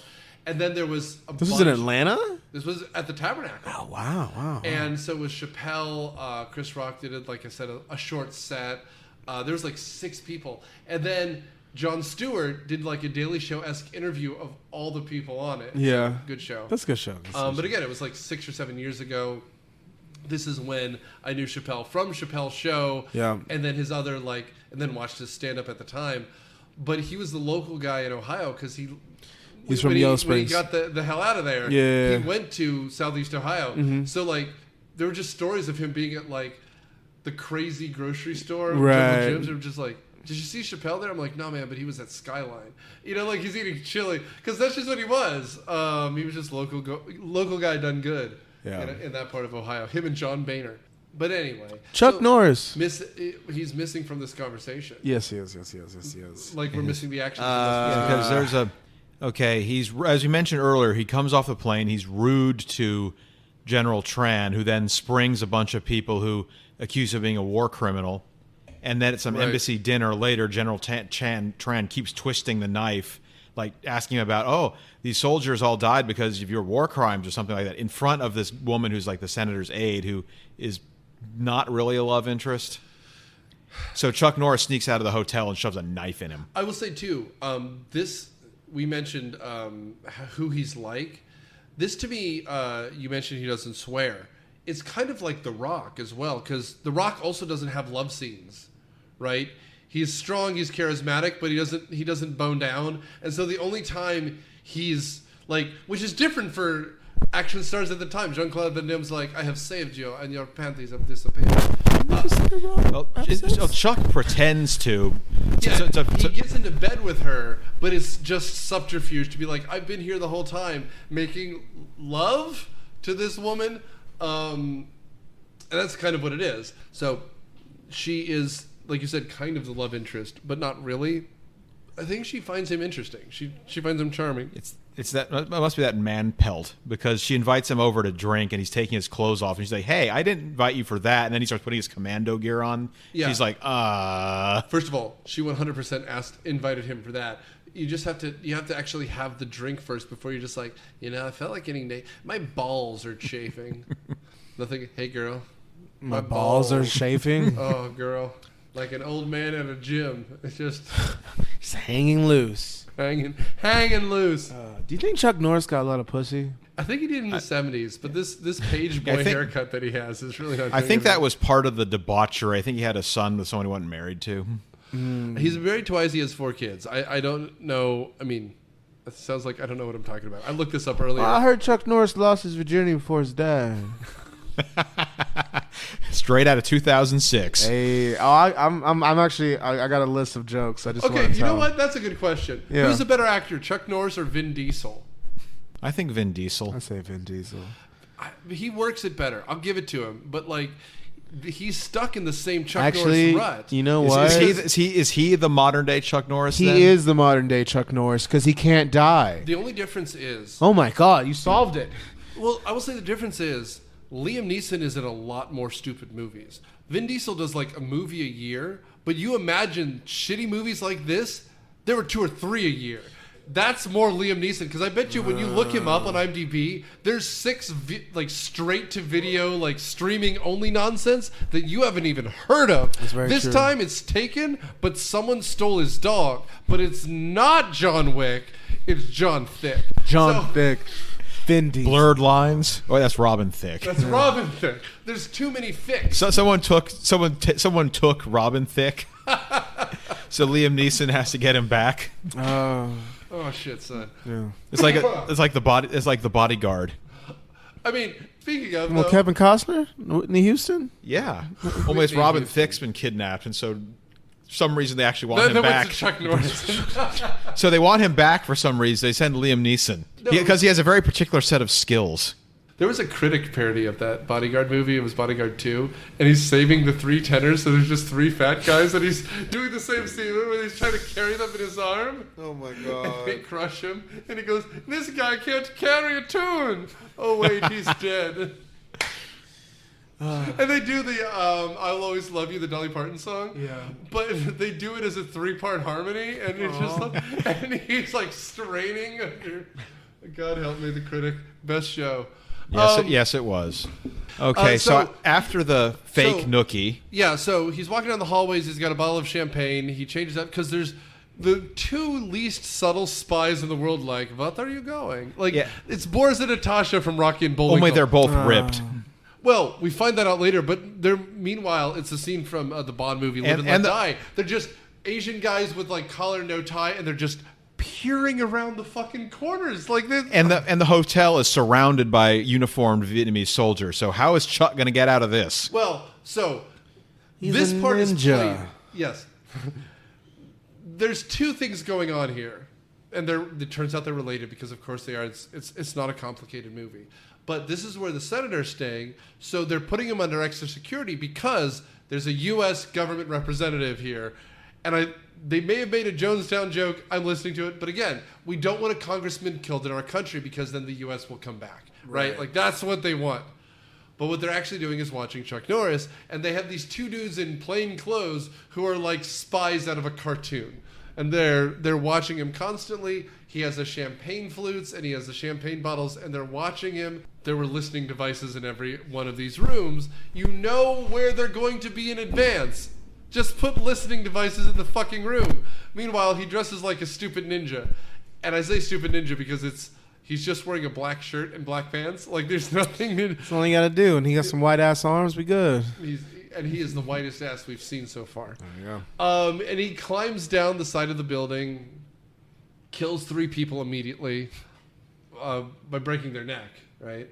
Speaker 2: And then there was a
Speaker 4: This was in Atlanta?
Speaker 2: This was at the Tabernacle.
Speaker 4: Oh, wow.
Speaker 2: And so it was Chappelle, Chris Rock did it, like I said, a short set. There was like 6 people. And then Jon Stewart did like a Daily Show-esque interview of all the people on it.
Speaker 4: Yeah.
Speaker 2: Good show.
Speaker 4: That's a good show.
Speaker 2: But again, it was like 6 or 7 years ago. This is when I knew Chappelle from Chappelle's show, and then his other and then watched his stand up at the time. But he was the local guy in Ohio because he's
Speaker 4: from Yellow Springs.
Speaker 2: When he got the hell out of there, he went to Southeast Ohio. Mm-hmm. So there were just stories of him being at the crazy grocery store,
Speaker 4: right?
Speaker 2: Jim's, and just like, did you see Chappelle there? I'm like, no, man, but he was at Skyline. You know, he's eating chili because that's just what he was. He was just local guy done good.
Speaker 4: Yeah.
Speaker 2: In that part of Ohio. Him and John Boehner. But anyway.
Speaker 4: Chuck Norris.
Speaker 2: He's missing from this conversation.
Speaker 4: Yes.
Speaker 2: Like we're missing the action.
Speaker 3: Because there's he's, as you mentioned earlier, he comes off the plane, he's rude to General Tran, who then springs a bunch of people who accuse him of being a war criminal. And then at some embassy dinner later, General Tran keeps twisting the knife, like asking him about, these soldiers all died because of your war crimes or something like that, in front of this woman who's like the senator's aide, who is not really a love interest. So Chuck Norris sneaks out of the hotel and shoves a knife in him.
Speaker 2: I will say too, we mentioned who he's like. This to me, you mentioned he doesn't swear. It's kind of like The Rock as well, because The Rock also doesn't have love scenes, right? He's strong, he's charismatic, but he doesn't bone down. And so the only time he's which is different for action stars at the time. Jean-Claude Van Damme's like, I have saved you and your panties have disappeared.
Speaker 3: Chuck pretends to.
Speaker 2: Yeah, he gets into bed with her, but it's just subterfuge to be like, I've been here the whole time making love to this woman. And that's kind of what it is. So she is, like you said, kind of the love interest, but not really. I think she finds him interesting. She finds him charming.
Speaker 3: It must be that man pelt, because she invites him over to drink and he's taking his clothes off and she's like, hey, I didn't invite you for that. And then he starts putting his commando gear on. Yeah. She's like, First of all, she 100% invited him for that. You have to actually have the drink first before you're just like, I felt like getting naked. My balls are chafing. Nothing. Hey, girl.
Speaker 4: My balls are chafing.
Speaker 2: Oh, girl. Like an old man at a gym. It's just...
Speaker 4: He's hanging loose.
Speaker 2: Hanging loose.
Speaker 4: Do you think Chuck Norris got a lot of pussy?
Speaker 2: I think he did in the 70s, but this page boy haircut that he has is really not.
Speaker 3: I think that was part of the debauchery. I think he had a son with someone he wasn't married to.
Speaker 2: He's married twice. He has 4 kids. I don't know. I mean, it sounds like I don't know what I'm talking about. I looked this up earlier.
Speaker 4: I heard Chuck Norris lost his virginity before his dad.
Speaker 3: Straight out of 2006.
Speaker 4: Hey, I'm actually I got a list of jokes. I just
Speaker 2: Okay,
Speaker 4: want to
Speaker 2: you know
Speaker 4: tell.
Speaker 2: what? That's a good question.
Speaker 4: Yeah.
Speaker 2: Who's a better actor, Chuck Norris or Vin Diesel?
Speaker 3: I think Vin Diesel.
Speaker 4: I say Vin Diesel.
Speaker 2: He works it better. I'll give it to him. But like, he's stuck in the same Chuck
Speaker 4: Actually,
Speaker 2: Norris rut.
Speaker 4: you know what?
Speaker 3: Is he the modern day Chuck Norris?
Speaker 4: He
Speaker 3: then?
Speaker 4: is the modern day Chuck Norris because he can't die.
Speaker 2: The only difference is,
Speaker 4: Oh my God, you solved it.
Speaker 2: well, I will say the difference is Liam Neeson is in a lot more stupid movies. Vin Diesel does like a movie a year, but you imagine shitty movies like this, there were 2 or 3 a year. That's more Liam Neeson because I bet you when you look him up on IMDb, there's 6 like straight to video, like streaming only nonsense that you haven't even heard of.
Speaker 4: That's very
Speaker 2: This
Speaker 4: true.
Speaker 2: time it's Taken, but someone stole his dog. But it's not John Wick, it's John Thicke.
Speaker 4: John
Speaker 2: So-
Speaker 4: Thicke. Vin Diesel.
Speaker 3: Blurred Lines. Oh, that's Robin Thicke.
Speaker 2: That's Robin Thicke. There's too many Thicks.
Speaker 3: So someone took Robin Thicke. So Liam Neeson has to get him back.
Speaker 2: Oh shit, son.
Speaker 4: Yeah.
Speaker 3: It's like the bodyguard.
Speaker 2: I mean, speaking of,
Speaker 4: Well,
Speaker 2: though,
Speaker 4: Kevin Costner, Whitney Houston.
Speaker 3: Yeah. Only it's Robin Thicke's been kidnapped, and so for some reason they actually want him
Speaker 2: then went
Speaker 3: back.
Speaker 2: to Chuck Norris.
Speaker 3: So they want him back for some reason. They send Liam Neeson because he has a very particular set of skills.
Speaker 2: There was a critic parody of that Bodyguard movie. It was Bodyguard 2. And he's saving the 3 tenors, so there's just 3 fat guys, and he's doing the same scene where he's trying to carry them in his arm.
Speaker 4: Oh my
Speaker 2: And they crush him. And he goes, this guy can't carry a tune. Oh, wait, he's dead. And they do the I'll Always Love You, the Dolly Parton song.
Speaker 4: Yeah.
Speaker 2: But they do it as a 3-part harmony, and it's just like, and he's like straining under. God help me, the critic. Best show.
Speaker 3: Yes, it was. Okay, so after the fake nookie,
Speaker 2: Yeah, so he's walking down the hallways. He's got a bottle of champagne. He changes up because there's the 2 least subtle spies in the world. Like, what are you going? Like,
Speaker 3: Yeah.
Speaker 2: it's Boris and Natasha from Rocky and Bullwinkle.
Speaker 3: only they're both ripped.
Speaker 2: Well, we find that out later, but they're meanwhile, it's a scene from the Bond movie Live and Let Die. They're just Asian guys with like collar, no tie, and they're just peering around the fucking corners like this.
Speaker 3: And the hotel is surrounded by uniformed Vietnamese soldiers. So how is Chuck going to get out of this?
Speaker 2: Well, so
Speaker 4: He's
Speaker 2: this
Speaker 4: a
Speaker 2: part is
Speaker 4: ninja.
Speaker 2: played. Yes. There's 2 things going on here, and it turns out they're related because, of course, they are. It's not a complicated movie, but this is where the senator's staying. So they're putting him under extra security because there's a U.S. government representative here, and they may have made a Jonestown joke. I'm listening to it, but again, we don't want a congressman killed in our country because then the U.S. will come back, right? Like that's what they want. But what they're actually doing is watching Chuck Norris, and they have these 2 dudes in plain clothes who are like spies out of a cartoon. And they're watching him constantly. He has the champagne flutes and he has the champagne bottles, and they're watching him. There were listening devices in every one of these rooms. You know where they're going to be in advance. Just put listening devices in the fucking room. Meanwhile, he dresses like a stupid ninja. And I say stupid ninja because he's just wearing a black shirt and black pants. Like there's nothing.
Speaker 4: That's all you gotta do, and he got some white ass arms. We good.
Speaker 2: He is the whitest ass we've seen so far.
Speaker 4: There you go.
Speaker 2: And he climbs down the side of the building, kills 3 people immediately by breaking their neck. Right.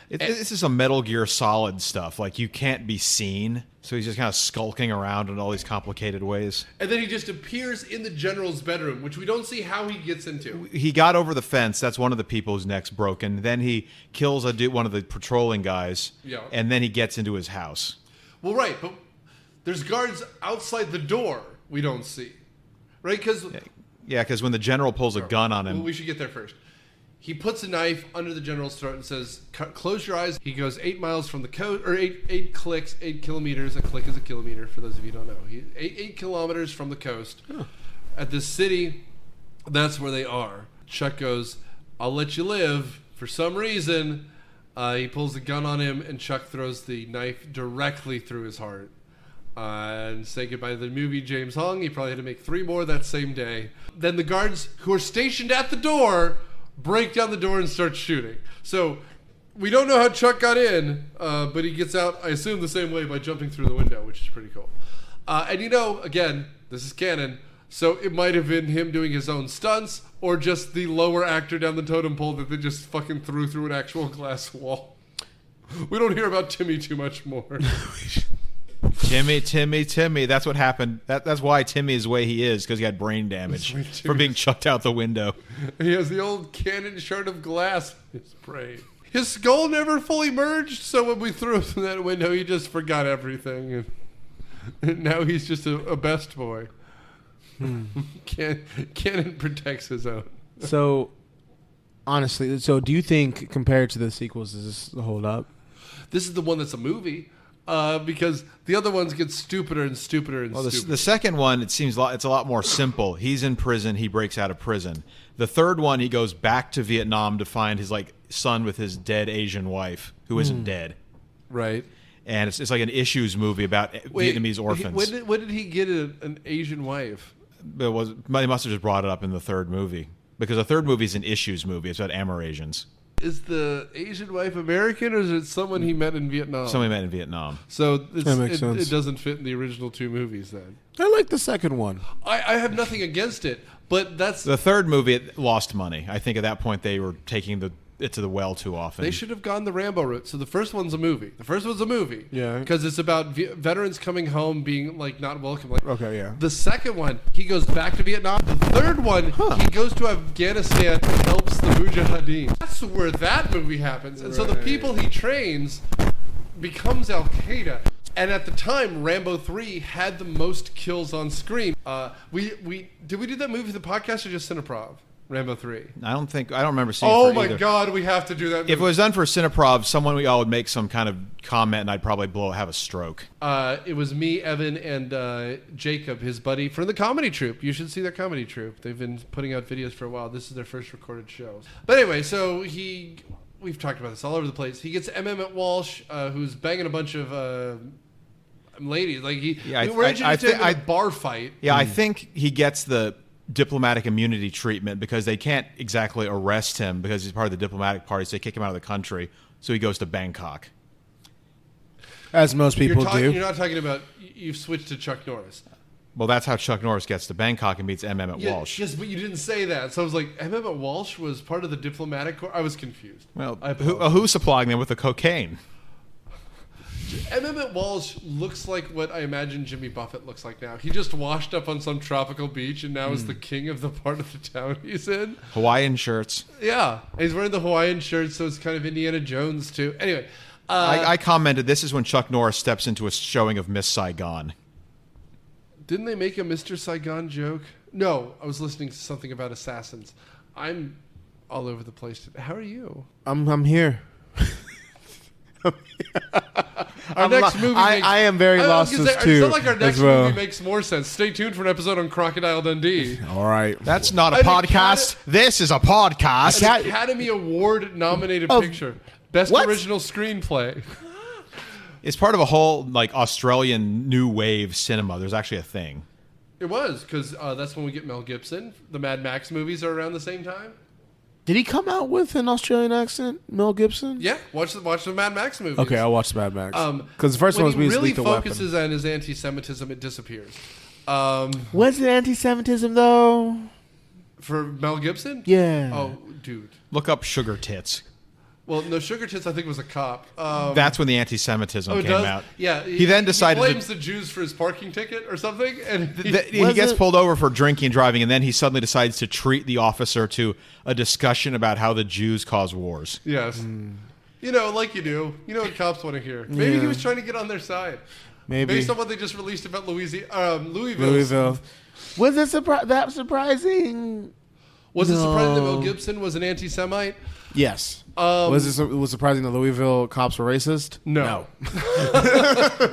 Speaker 3: This is some Metal Gear Solid stuff. Like, you can't be seen. So he's just kind of skulking around in all these complicated ways.
Speaker 2: And then he just appears in the general's bedroom, which we don't see how he gets into.
Speaker 3: He got over the fence. That's one of the people whose neck's broken. Then he kills one of the patrolling guys.
Speaker 2: Yeah.
Speaker 3: And then he gets into his house.
Speaker 2: Well, right, but there's guards outside the door we don't see. Right? Because
Speaker 3: Yeah, because when the general pulls a gun on him...
Speaker 2: we should get there first. He puts a knife under the general's throat and says, close your eyes. He goes 8 miles from the coast, or 8 clicks, 8 kilometers. A click is a kilometer, for those of you who don't know. 8 kilometers from the coast. At this city, that's where they are. Chuck goes, I'll let you live. For some reason, he pulls a gun on him, and Chuck throws the knife directly through his heart. And say goodbye to the movie James Hong. He probably had to make 3 more that same day. Then the guards who are stationed at the door break down the door and start shooting. So we don't know how Chuck got in, but he gets out, I assume, the same way by jumping through the window, which is pretty cool. And again, this is canon, so it might have been him doing his own stunts or just the lower actor down the totem pole that they just fucking threw through an actual glass wall. We don't hear about Timmy too much more.
Speaker 3: Timmy. That's what happened. That's why Timmy is the way he is, because he had brain damage from being chucked out the window.
Speaker 2: He has the old cannon shard of glass in his brain. His skull never fully merged, so when we threw him through that window, he just forgot everything. And now he's just a best boy. Cannon protects his own.
Speaker 4: So, honestly, do you think, compared to the sequels, does this hold up?
Speaker 2: This is the one that's a movie. Because the other ones get stupider and stupider and stupider.
Speaker 3: The second one, it's a lot more simple. He's in prison. He breaks out of prison. The third one, he goes back to Vietnam to find his son with his dead Asian wife, who isn't dead.
Speaker 2: Right.
Speaker 3: And it's like an issues movie about Vietnamese orphans.
Speaker 2: When did he get an Asian wife?
Speaker 3: They must have just brought it up in the third movie. Because the third movie is an issues movie. It's about Amerasians.
Speaker 2: Is the Asian wife American, or is it someone he met in Vietnam?
Speaker 3: Someone he met in Vietnam.
Speaker 2: So
Speaker 4: that makes sense.
Speaker 2: It doesn't fit in the original two movies then.
Speaker 4: I like the second one.
Speaker 2: I have nothing against it, but that's...
Speaker 3: The third movie, it lost money. I think at that point they were taking it to the well too often.
Speaker 2: They should have gone the Rambo route. So the first one's a movie.
Speaker 4: Yeah.
Speaker 2: Because it's about veterans coming home being not welcome.
Speaker 4: Okay, yeah.
Speaker 2: The second one, he goes back to Vietnam. The third one, he goes to Afghanistan and helps the Mujahideen. That's where that movie happens. And so the people he trains becomes Al-Qaeda. And at the time, Rambo 3 had the most kills on screen. Did we do that movie for the podcast or just Cineprov? Rambo 3.
Speaker 3: I don't remember seeing it
Speaker 2: Oh
Speaker 3: for
Speaker 2: my
Speaker 3: either.
Speaker 2: God, we have to do that movie.
Speaker 3: If it was done for Cineprov, someone we all would make some kind of comment and I'd probably have a stroke.
Speaker 2: It was me, Evan, and Jacob, his buddy, from the comedy troupe. You should see their comedy troupe. They've been putting out videos for a while. This is their first recorded show. But anyway, so we've talked about this all over the place. He gets Emmet Walsh, who's banging a bunch of ladies. We're introduced to him in a bar fight.
Speaker 3: Yeah, I think he gets the diplomatic immunity treatment because they can't exactly arrest him because he's part of the diplomatic party, so they kick him out of the country. So he goes to Bangkok.
Speaker 4: As most people do.
Speaker 2: You're not talking about, you've switched to Chuck Norris.
Speaker 3: Well, that's how Chuck Norris gets to Bangkok and meets Emmet Walsh.
Speaker 2: Yes, but you didn't say that. So I was like, Emmet Walsh was part of the diplomatic corps? I was confused.
Speaker 3: Well, who's supplying them with the cocaine?
Speaker 2: Emmet Walsh looks like what I imagine Jimmy Buffett looks like now. He just washed up on some tropical beach and now is the king of the part of the town he's in.
Speaker 3: Hawaiian shirts.
Speaker 2: Yeah. He's wearing the Hawaiian shirt, so it's kind of Indiana Jones, too. Anyway.
Speaker 3: I commented, this is when Chuck Norris steps into a showing of Miss Saigon.
Speaker 2: Didn't they make a Mr. Saigon joke? No, I was listening to something about assassins. I'm all over the place. How are you?
Speaker 4: I'm here.
Speaker 2: Our next movie
Speaker 4: I am very lost as too.
Speaker 2: It's not like our next movie makes more sense. Stay tuned for an episode on Crocodile Dundee.
Speaker 4: All right.
Speaker 3: That's not a podcast. This is a podcast.
Speaker 2: An Academy Award nominated picture. Best original screenplay.
Speaker 3: It's part of a whole Australian new wave cinema. There's actually a thing.
Speaker 2: It was, because that's when we get Mel Gibson. The Mad Max movies are around the same time.
Speaker 4: Did he come out with an Australian accent, Mel Gibson?
Speaker 2: Yeah, watch the Mad Max movies.
Speaker 4: Okay, I'll watch the Mad Max. Because the first one was
Speaker 2: really
Speaker 4: Lethal Weapon.
Speaker 2: focuses on his anti-Semitism, it disappears.
Speaker 4: Was it anti-Semitism though?
Speaker 2: For Mel Gibson?
Speaker 4: Yeah.
Speaker 2: Oh, dude.
Speaker 3: Look up Sugar Tits.
Speaker 2: Well, no, Sugar Tits I think was a cop.
Speaker 3: That's when the anti-Semitism came out.
Speaker 2: Yeah.
Speaker 3: He then decided
Speaker 2: he blames the Jews for his parking ticket or something. And
Speaker 3: he gets pulled over for drinking and driving, and then he suddenly decides to treat the officer to a discussion about how the Jews cause wars.
Speaker 2: Yes. You know, like you do. You know what cops want to hear. Maybe he was trying to get on their side.
Speaker 4: Maybe.
Speaker 2: Based on what they just released about Louisville.
Speaker 4: Was it that surprising?
Speaker 2: Was it surprising that Mel Gibson was an anti-Semite?
Speaker 4: Yes. Was it surprising that Louisville cops were racist?
Speaker 2: No.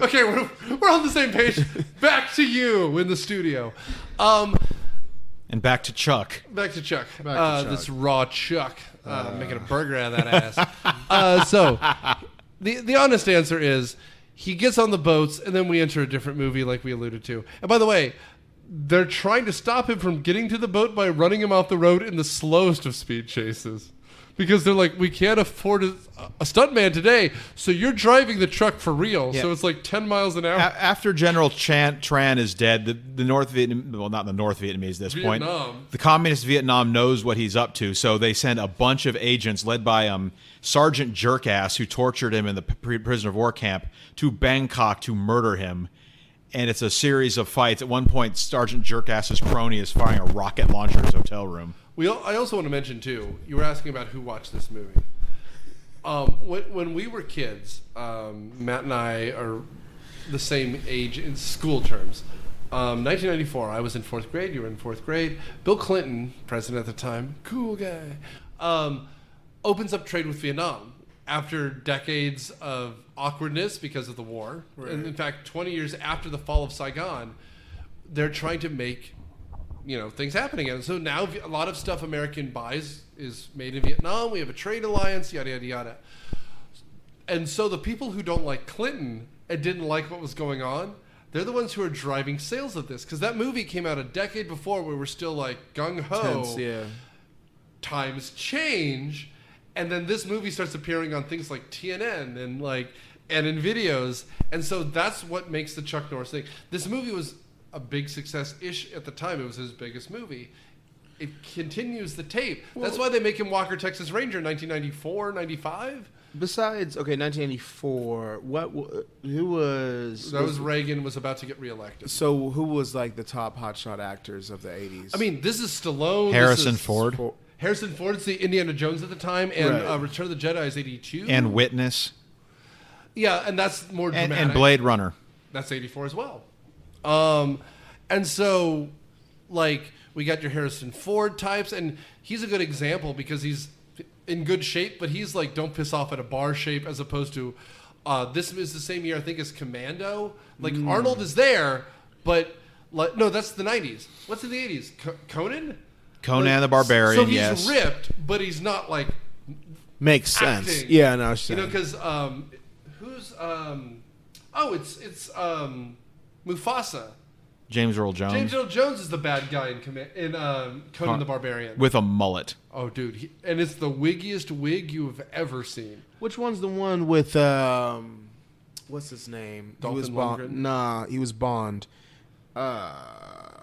Speaker 2: Okay, we're on the same page. Back to you in the studio.
Speaker 3: And back to Chuck.
Speaker 2: Back to Chuck. This raw Chuck. Making a burger out of that ass. So, the honest answer is, he gets on the boats, and then we enter a different movie like we alluded to. And by the way, they're trying to stop him from getting to the boat by running him off the road in the slowest of speed chases. because they're like, we can't afford a stuntman today, so you're driving the truck for real.
Speaker 3: Yeah.
Speaker 2: So it's like 10 miles an hour.
Speaker 3: After General Tran is dead, the North Vietnam, well, not the North Vietnamese at this point, the communist Vietnam knows what he's up to, so they send a bunch of agents led by Sergeant Jerkass, who tortured him in the prisoner of war camp, to Bangkok to murder him. And it's a series of fights. At one point, Sergeant Jerkass's crony is firing a rocket launcher in his hotel room.
Speaker 2: I also want to mention, too, you were asking about who watched this movie. When we were kids, Matt and I are the same age in school terms. 1994, I was in 4th grade, you were in 4th grade. Bill Clinton, president at the time, cool guy, opens up trade with Vietnam after decades of awkwardness because of the war. Right. And in fact, 20 years after the fall of Saigon, they're trying to make things happen again. So now a lot of stuff American buys is made in Vietnam. We have a trade alliance, yada, yada, yada. And so the people who don't like Clinton and didn't like what was going on, they're the ones who are driving sales of this. Because that movie came out a decade before where we're still like gung-ho.
Speaker 4: Tense, yeah.
Speaker 2: Times change. And then this movie starts appearing on things like TNN and in videos. And so that's what makes the Chuck Norris thing. This movie was a big success-ish at the time. It was his biggest movie. It continues the tape. That's why they make him Walker, Texas Ranger in 1994, 95.
Speaker 4: Besides, 1994, who was...
Speaker 2: That was Reagan was about to get reelected.
Speaker 4: So who was like the top hotshot actors of the 80s?
Speaker 2: I mean, this is Stallone.
Speaker 3: Harrison Ford.
Speaker 2: Harrison Ford's the Indiana Jones at the time, and Return of the Jedi is 82.
Speaker 3: And Witness.
Speaker 2: Yeah, and that's more dramatic.
Speaker 3: And Blade Runner.
Speaker 2: That's 84 as well. And so, we got your Harrison Ford types, and he's a good example because he's in good shape, but he's don't piss off at a bar shape as opposed to, this is the same year, I think, as Commando. Arnold is there, but, no, that's the 90s. What's in the 80s? Conan?
Speaker 3: Conan the Barbarian,
Speaker 2: so he's ripped, but he's not,
Speaker 4: Makes
Speaker 2: acting.
Speaker 4: sense. Yeah, no,
Speaker 2: because, who's, it's Mufasa.
Speaker 3: James Earl Jones.
Speaker 2: James Earl Jones is the bad guy in Conan the Barbarian.
Speaker 3: With a mullet.
Speaker 2: Oh, dude. And it's the wiggiest wig you have ever seen.
Speaker 4: Which one's the one with, what's his name?
Speaker 2: Dolphin Lundgren?
Speaker 4: Nah, he was Bond.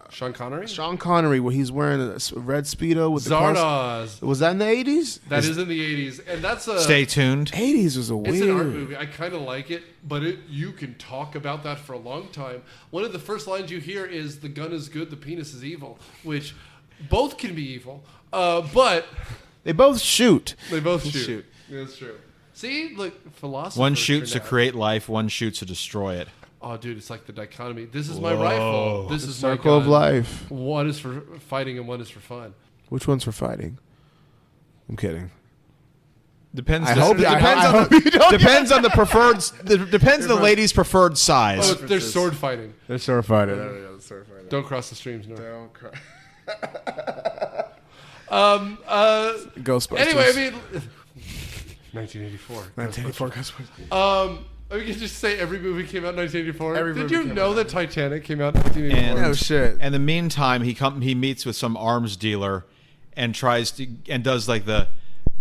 Speaker 2: Sean Connery?
Speaker 4: Sean Connery, where he's wearing a red Speedo with
Speaker 2: Zardoz.
Speaker 4: Was that in the 80s?
Speaker 2: That is in the 80s. And that's a...
Speaker 3: Stay tuned.
Speaker 4: 80s was a weird...
Speaker 2: It's an art movie. I kind of like it, but you can talk about that for a long time. One of the first lines you hear is, the gun is good, the penis is evil, which both can be evil, but...
Speaker 4: They both shoot.
Speaker 2: They both shoot. That's true. See? Look, philosophy.
Speaker 3: One shoots to create life, one shoots to destroy it.
Speaker 2: Oh, dude, it's like the dichotomy. This is my rifle. This is my gun.
Speaker 4: Circle of life.
Speaker 2: One is for fighting and one is for fun.
Speaker 4: Which one's for fighting? I'm kidding.
Speaker 3: Depends.
Speaker 4: Depends
Speaker 3: on the preferred. Depends on the lady's preferred size.
Speaker 2: Oh, they're sword fighting.
Speaker 4: They're sword fighting. There we go. Sword fighting.
Speaker 2: Don't cross the streams, no.
Speaker 4: Don't cross. Ghostbusters.
Speaker 2: Anyway, I mean, 1984.
Speaker 4: 1984 Ghostbusters.
Speaker 2: We can just say every movie came out in 1984.
Speaker 4: Every
Speaker 2: Did
Speaker 4: movie
Speaker 2: you
Speaker 4: came
Speaker 2: know
Speaker 4: out.
Speaker 2: that Titanic came out in 1984?
Speaker 4: No shit.
Speaker 3: And in the meantime, he meets with some arms dealer and does like the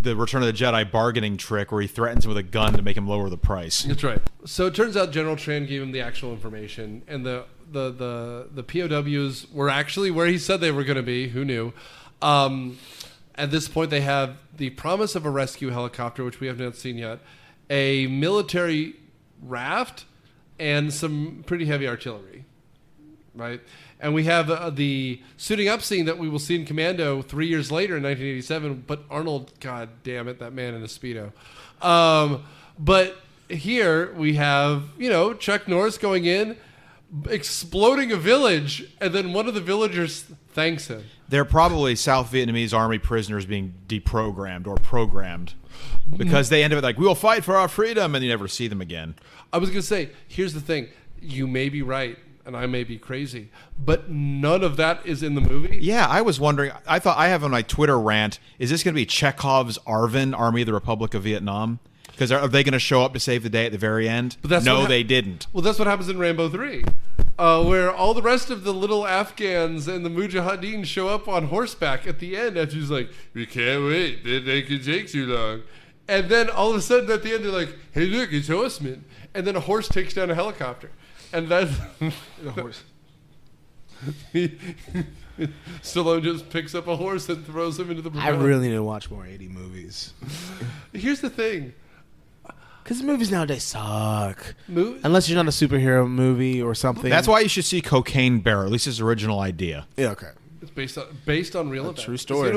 Speaker 3: Return of the Jedi bargaining trick where he threatens him with a gun to make him lower the price.
Speaker 2: That's right. So it turns out General Tran gave him the actual information, and the POWs were actually where he said they were going to be. Who knew? At this point, they have the promise of a rescue helicopter, which we have not seen yet, a military raft, and some pretty heavy artillery, right? And we have the suiting up scene that we will see in Commando 3 years later in 1987, but Arnold, god damn it, that man in a Speedo. But here we have, Chuck Norris going in, exploding a village, and then one of the villagers thanks him.
Speaker 3: They're probably South Vietnamese army prisoners being deprogrammed or programmed. Because they end up like, we will fight for our freedom, and you never see them again.
Speaker 2: I was going to say, here's the thing. You may be right, and I may be crazy, but none of that is in the movie.
Speaker 3: Yeah, I was wondering. I thought I have on my Twitter rant, is this going to be Chekhov's ARVN, Army of the Republic of Vietnam? Because are they going to show up to save the day at the very end?
Speaker 2: But that's
Speaker 3: no, they didn't.
Speaker 2: Well, that's what happens in Rambo 3. where all the rest of the little Afghans and the Mujahideen show up on horseback at the end, and she's like, "We can't wait. They could take too long." And then all of a sudden at the end, they're like, "Hey, look, it's Horseman." And then a horse takes down a helicopter. And that's...
Speaker 4: The horse.
Speaker 2: Stallone just picks up a horse and throws him into the...
Speaker 4: I really need to watch more 80 movies.
Speaker 2: Here's the thing.
Speaker 4: Because the movies nowadays suck. Unless you're not a superhero movie or something.
Speaker 3: That's why you should see Cocaine Bear, at least his original idea.
Speaker 4: Yeah, okay.
Speaker 2: It's based on real events.
Speaker 4: True story.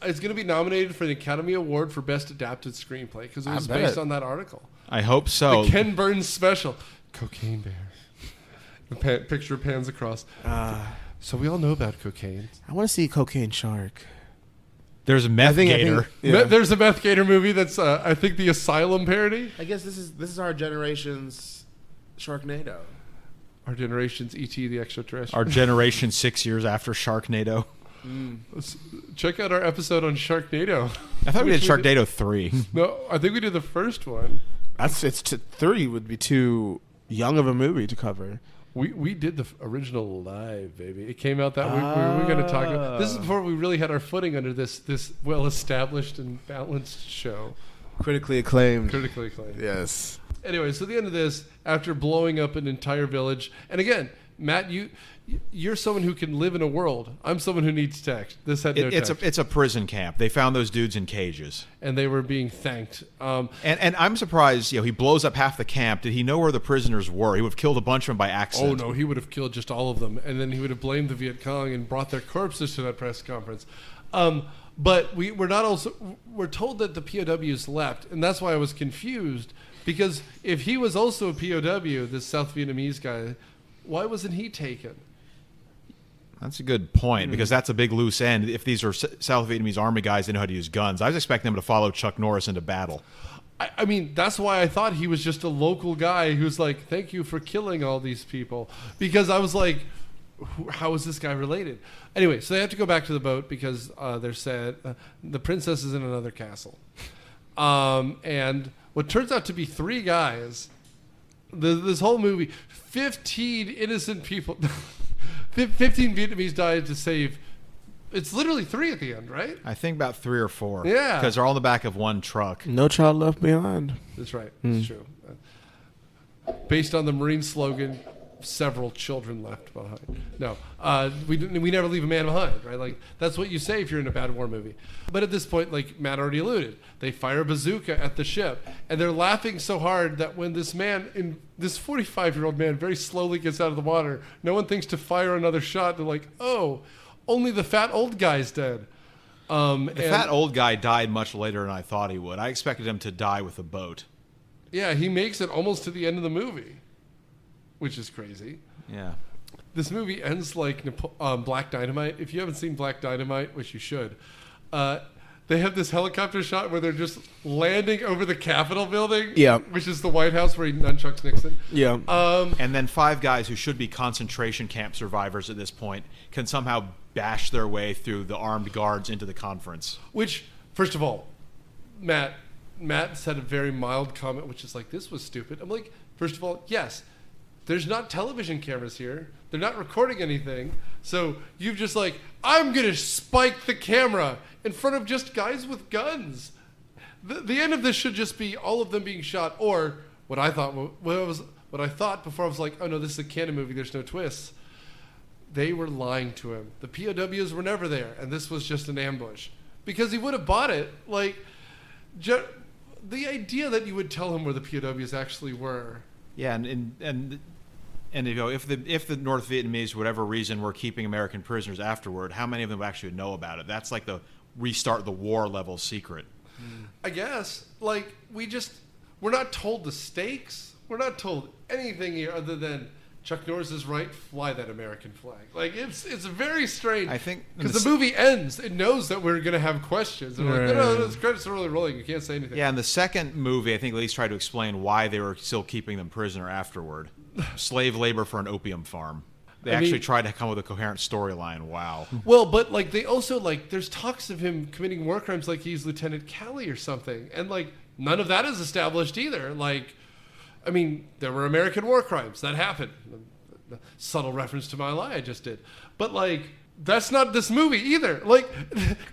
Speaker 2: It's going to be nominated for the Academy Award for Best Adapted Screenplay because it was
Speaker 4: bet.
Speaker 2: based on that article.
Speaker 3: I hope so.
Speaker 2: The Ken Burns special. Cocaine Bear. The picture pans across. So we all know about cocaine.
Speaker 4: I want to see Cocaine Shark.
Speaker 3: There's a Meth Gator.
Speaker 4: Yeah.
Speaker 2: There's a Meth Gator movie that's, I think, the Asylum parody.
Speaker 4: I guess this is our generation's Sharknado.
Speaker 2: Our generation's E.T. the Extraterrestrial.
Speaker 3: Our generation 6 years after Sharknado.
Speaker 2: Check out our episode on Sharknado.
Speaker 3: I thought we did Sharknado 3.
Speaker 2: No, I think we did the first one.
Speaker 4: It's 3 would be too young of a movie to cover.
Speaker 2: We did the original live, baby. It came out that week. We were going to talk about... This is before we really had our footing under this well-established and balanced show.
Speaker 4: Critically acclaimed.
Speaker 2: Critically acclaimed.
Speaker 4: Yes.
Speaker 2: Anyway, so the end of this, after blowing up an entire village... And again, Matt, you're someone who can live in a world. I'm someone who needs text. This had no text.
Speaker 3: It's a prison camp. They found those dudes in cages.
Speaker 2: And they were being thanked.
Speaker 3: And I'm surprised, he blows up half the camp. Did he know where the prisoners were? He would have killed a bunch of them by accident.
Speaker 2: Oh, no, he would have killed just all of them. And then he would have blamed the Viet Cong and brought their corpses to that press conference. But we're told that the POWs left. And that's why I was confused. Because if he was also a POW, this South Vietnamese guy, why wasn't he taken?
Speaker 3: That's a good point, because that's a big loose end. If these are South Vietnamese army guys, they know how to use guns. I was expecting them to follow Chuck Norris into battle.
Speaker 2: I mean, that's why I thought he was just a local guy who's like, thank you for killing all these people. Because I was like, how is this guy related? Anyway, so they have to go back to the boat because they're said the princess is in another castle. And what turns out to be 3 guys, this whole movie, 15 innocent people... 15 Vietnamese died to save... It's literally 3 at the end, right?
Speaker 3: I think about 3 or 4.
Speaker 2: Yeah.
Speaker 3: Because they're all in the back of one truck.
Speaker 4: No child left behind.
Speaker 2: That's right. That's true. Based on the Marine slogan, several children left behind. No, we never leave a man behind, right? Like, that's what you say if you're in a bad war movie. But at this point, like Matt already alluded, they fire a bazooka at the ship, and they're laughing so hard that when this 45-year-old man very slowly gets out of the water, no one thinks to fire another shot. They're like, oh, only the fat old guy's dead.
Speaker 3: The fat old guy died much later than I thought he would. I expected him to die with a boat.
Speaker 2: Yeah, he makes it almost to the end of the movie, which is crazy.
Speaker 3: Yeah.
Speaker 2: This movie ends like Black Dynamite. If you haven't seen Black Dynamite, which you should, they have this helicopter shot where they're just landing over the Capitol building, which is the White House where he nunchucks Nixon.
Speaker 4: Yeah.
Speaker 3: And then 5 guys who should be concentration camp survivors at this point can somehow bash their way through the armed guards into the conference.
Speaker 2: Which, first of all, Matt said a very mild comment, which is like, this was stupid. I'm like, first of all, yes, there's not television cameras here. They're not recording anything. So you've just like, I'm going to spike the camera in front of just guys with guns. The end of this should just be all of them being shot. Or what I thought before I was like, oh no, this is a canon movie. There's no twists. They were lying to him. The POWs were never there. And this was just an ambush. Because he would have bought it. Like, the idea that you would tell him where the POWs actually were.
Speaker 3: Yeah, and if the North Vietnamese, for whatever reason, were keeping American prisoners afterward, how many of them would actually know about it? That's like the restart the war level secret.
Speaker 2: I guess. Like, we're not told the stakes. We're not told anything here other than Chuck Norris is right, fly that American flag. Like, it's very strange.
Speaker 3: I think...
Speaker 2: Because the movie ends, it knows that we're going to have questions. And we're like, no, those credits are really rolling. You can't say anything.
Speaker 3: Yeah, in the second movie, I think at least tried to explain why they were still keeping them prisoner afterward. Slave labor for an opium farm. They actually tried to come up with a coherent storyline. Wow.
Speaker 2: Well, but, like, they also, like, there's talks of him committing war crimes like he's Lieutenant Calley or something. And, like, none of that is established either. Like... I mean, there were American war crimes. That happened. subtle reference to my lie I just did. But like, that's not this movie either. Like,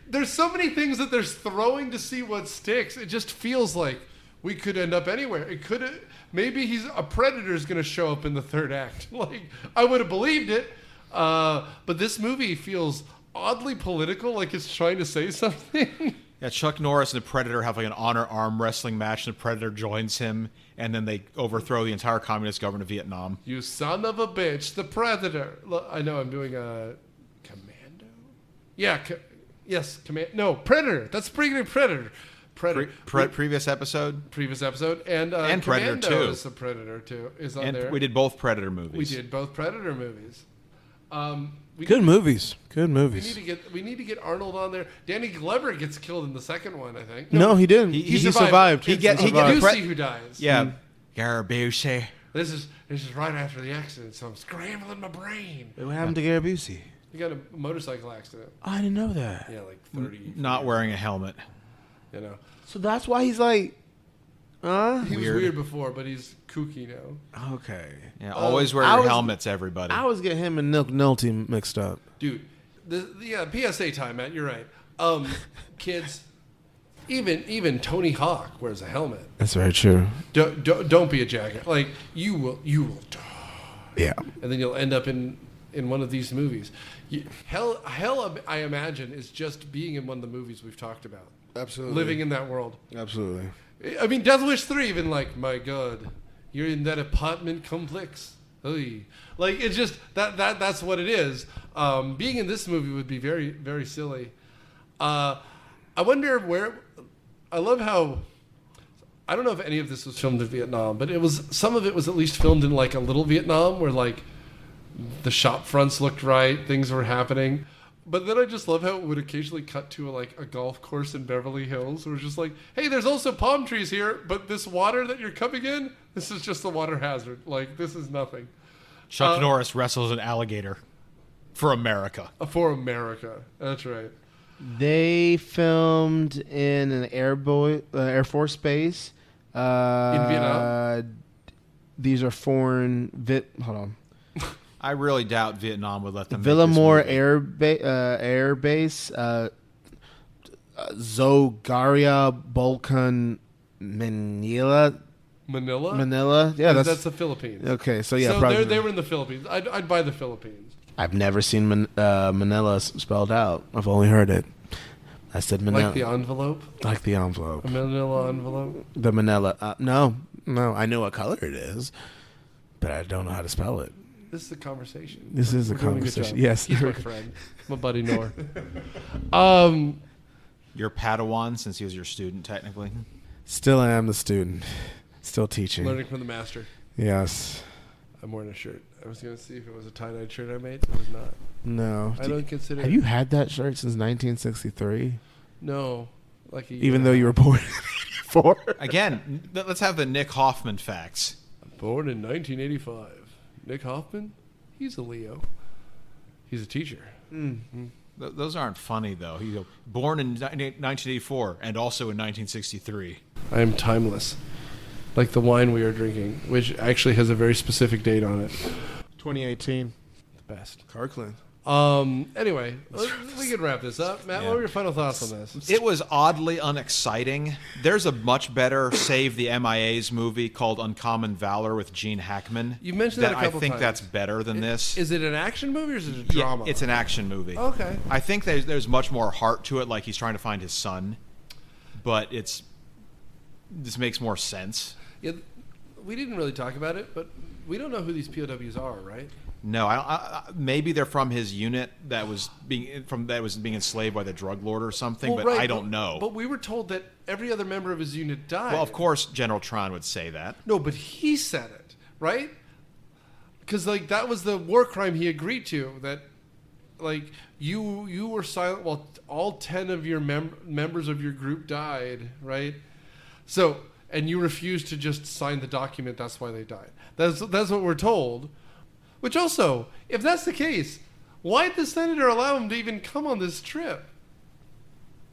Speaker 2: there's so many things that they're throwing to see what sticks. It just feels like we could end up anywhere. It could, maybe a predator's going to show up in the third act. Like, I would have believed it. But this movie feels oddly political, like it's trying to say something.
Speaker 3: Yeah, Chuck Norris and the Predator have like an honor arm wrestling match, and the Predator joins him, and then they overthrow the entire communist government of Vietnam.
Speaker 2: You son of a bitch, the Predator. Look, I know I'm doing a Commando? Yeah, yes, No, Predator. That's speaking of Predator.
Speaker 3: Previous episode?
Speaker 2: Previous episode. And
Speaker 3: Predator
Speaker 2: Commando
Speaker 3: 2.
Speaker 2: is a Predator 2. Is on
Speaker 3: and
Speaker 2: there.
Speaker 3: We did both Predator movies.
Speaker 2: We did both Predator movies.
Speaker 1: Good movies. Good
Speaker 2: We
Speaker 1: movies.
Speaker 2: need to get Arnold on there. Danny Glover gets killed in the second one, I think.
Speaker 4: No, he didn't.
Speaker 2: He
Speaker 4: He survived.
Speaker 2: He
Speaker 3: get
Speaker 2: survived.
Speaker 3: a
Speaker 2: Busey who dies.
Speaker 3: Yeah. Garibaldi.
Speaker 2: This is right after the accident, so I'm scrambling my brain.
Speaker 4: What happened to Gary Busey?
Speaker 2: He got a motorcycle accident.
Speaker 4: I didn't know that.
Speaker 2: Yeah, like 30.
Speaker 3: Not wearing a helmet.
Speaker 2: You know.
Speaker 4: So that's why he's like,
Speaker 2: He was weird before, but he's kooky now.
Speaker 4: okay.
Speaker 3: Yeah, always wear your helmets, everybody.
Speaker 4: I always get him and Nick Nolte mixed up.
Speaker 2: Dude, PSA time, Matt. You're right. Kids, even Tony Hawk wears a helmet.
Speaker 4: That's very true.
Speaker 2: Don't be a jackass. Like you will die.
Speaker 4: Yeah.
Speaker 2: And then you'll end up in one of these movies. Hell, I imagine, is just being in one of the movies we've talked about.
Speaker 1: Absolutely.
Speaker 2: Living in that world.
Speaker 1: Absolutely.
Speaker 2: I mean, Death Wish 3, even like, my God, you're in that apartment complex. Oy. Like, it's just, that's what it is. Being in this movie would be very, very silly. I wonder where, I love how, I don't know if any of this was filmed in Vietnam, but some of it was at least filmed in like a little Vietnam where like the shop fronts looked right, things were happening. But then I just love how it would occasionally cut to a golf course in Beverly Hills. Where it's just like, hey, there's also palm trees here, but this water that you're coming in, this is just a water hazard. Like, this is nothing.
Speaker 3: Chuck Norris wrestles an alligator for America.
Speaker 2: For America. That's right.
Speaker 4: They filmed in an Air Force base.
Speaker 2: In Vietnam?
Speaker 4: These are foreign... Hold on.
Speaker 3: I really doubt Vietnam would let them
Speaker 4: Villamore
Speaker 3: make this movie.
Speaker 4: Air Base, Zogaria, Balkan, Manila. Yeah,
Speaker 2: that's the Philippines.
Speaker 4: Okay, so yeah,
Speaker 2: so
Speaker 4: probably.
Speaker 2: they were in the Philippines. I'd buy the Philippines.
Speaker 4: I've never seen Manila spelled out. I've only heard it. I said Manila.
Speaker 2: Like the envelope?
Speaker 4: Like the envelope.
Speaker 2: A manila envelope?
Speaker 4: The Manila. No. I know what color it is, but I don't know how to spell it.
Speaker 2: This is a conversation.
Speaker 4: This is a
Speaker 2: We're doing good
Speaker 4: conversation.
Speaker 2: job.
Speaker 4: Yes.
Speaker 2: He's my friend. My buddy Nor.
Speaker 3: Your Padawan, since he was your student, technically.
Speaker 4: Still am the student. Still teaching.
Speaker 2: Learning from the master.
Speaker 4: Yes.
Speaker 2: I'm wearing a shirt. I was going to see if it was a tie-dyed shirt I made. It was not.
Speaker 4: No.
Speaker 2: I don't consider
Speaker 4: Have you had that shirt since 1963?
Speaker 2: No. Like
Speaker 4: Even though you were born in 1984?
Speaker 3: Again, let's have the Nic Hoffmann facts.
Speaker 2: Born in 1985. Nic Hoffmann? He's a Leo. He's a teacher.
Speaker 3: Those aren't funny, though. He's born in 1984 and also in 1963.
Speaker 2: I am timeless. Like the wine we are drinking, which actually has a very specific date on it.
Speaker 4: 2018.
Speaker 2: The best.
Speaker 4: Kirkland.
Speaker 2: Anyway, we can wrap this up. Matt, what were your final thoughts on this?
Speaker 3: It was oddly unexciting. There's a much better Save the MIAs movie called Uncommon Valor with Gene Hackman.
Speaker 2: You mentioned that a couple
Speaker 3: I think
Speaker 2: times.
Speaker 3: That's better than this.
Speaker 2: Is it an action movie or is it a drama?
Speaker 3: Yeah, it's an action movie.
Speaker 2: Okay.
Speaker 3: I think there's much more heart to it, like he's trying to find his son. But this makes more sense.
Speaker 2: Yeah, we didn't really talk about it, but we don't know who these POWs are, right?
Speaker 3: No, maybe they're from his unit that was being enslaved by the drug lord or something, but
Speaker 2: right,
Speaker 3: I don't know.
Speaker 2: But we were told that every other member of his unit died.
Speaker 3: Well, of course, General Tron would say that.
Speaker 2: No, but he said it, right? Because that was the war crime he agreed to. That you were silent while all 10 of your members of your group died, right? So, and you refused to just sign the document. That's why they died. That's what we're told. Which also, if that's the case, why did the senator allow him to even come on this trip?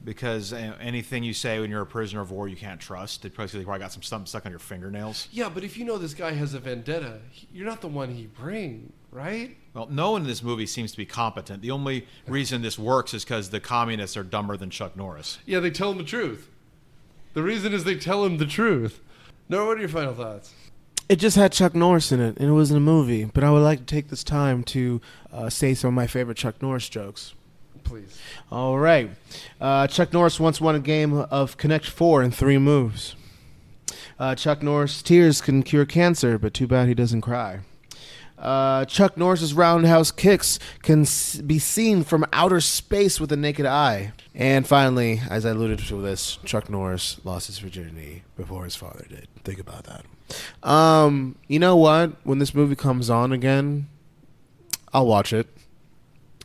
Speaker 3: because anything you say when you're a prisoner of war you can't trust. They probably got something stuck on your fingernails.
Speaker 2: Yeah, but if you know this guy has a vendetta, you're not the one he bring, right?
Speaker 3: Well, no one in this movie seems to be competent. The only reason this works is because the communists are dumber than Chuck Norris.
Speaker 2: Yeah, they tell him the truth. The reason is they tell him the truth. Nora, what are your final thoughts?
Speaker 4: It just had Chuck Norris in it, and it wasn't a movie. But I would like to take this time to say some of my favorite Chuck Norris jokes.
Speaker 2: Please.
Speaker 4: All right. Chuck Norris once won a game of Connect 4 in 3 moves. Chuck Norris' tears can cure cancer, but too bad he doesn't cry. Chuck Norris's roundhouse kicks can be seen from outer space with the naked eye. And finally, as I alluded to this, Chuck Norris lost his virginity before his father did. Think about that. You know what? When this movie comes on again, I'll watch it.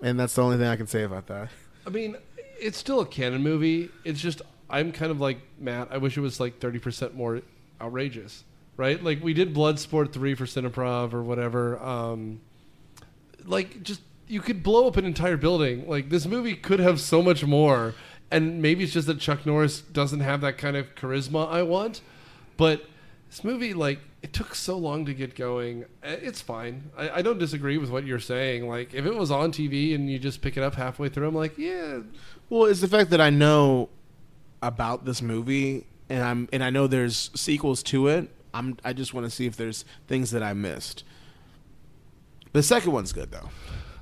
Speaker 4: And that's the only thing I can say about that.
Speaker 2: I mean, it's still a canon movie. It's just, I'm kind of like Matt. I wish it was like 30% more outrageous, right? Like, we did Bloodsport 3 for Cineprov or whatever. Like, just, you could blow up an entire building. Like, this movie could have so much more. And maybe it's just that Chuck Norris doesn't have that kind of charisma I want. But this movie, like, it took so long to get going. It's fine. I don't disagree with what you're saying. Like, if it was on TV and you just pick it up halfway through, I'm like, yeah.
Speaker 4: Well, it's the fact that I know about this movie and I know there's sequels to it. I just want to see if there's things that I missed. The second one's good though.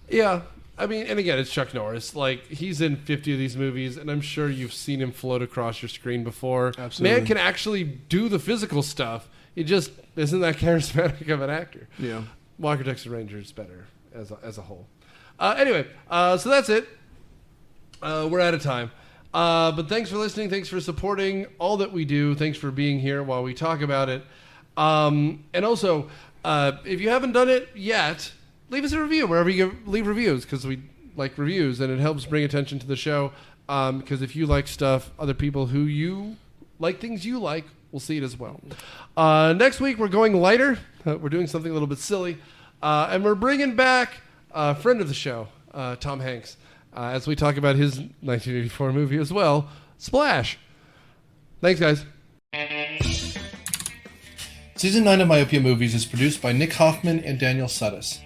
Speaker 2: Yeah. I mean, and again, it's Chuck Norris. Like, he's in 50 of these movies, and I'm sure you've seen him float across your screen before.
Speaker 4: Absolutely.
Speaker 2: Man can actually do the physical stuff. He just isn't that charismatic of an actor.
Speaker 4: Yeah.
Speaker 2: Walker, Texas Ranger is better as a whole. Anyway, so that's it. We're out of time. But thanks for listening. Thanks for supporting all that we do. Thanks for being here while we talk about it. And also, if you haven't done it yet, leave us a review wherever you leave reviews, because we like reviews and it helps bring attention to the show. Because if you like stuff, other people who you like things you like will see it as well. Next week, we're going lighter. We're doing something a little bit silly. And we're bringing back a friend of the show, Tom Hanks, as we talk about his 1984 movie as well, Splash. Thanks, guys.
Speaker 1: Season 9 of Myopia Movies is produced by Nic Hoffmann and Daniel Sudis.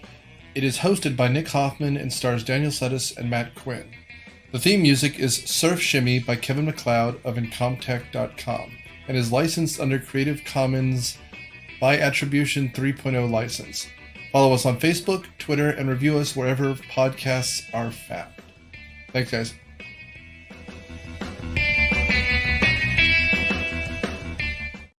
Speaker 1: It is hosted by Nic Hoffmann and stars Daniel Sudis and Matt Quinn. The theme music is Surf Shimmy by Kevin MacLeod of Incomtech.com and is licensed under Creative Commons by Attribution 3.0 license. Follow us on Facebook, Twitter, and review us wherever podcasts are found. Thanks, guys.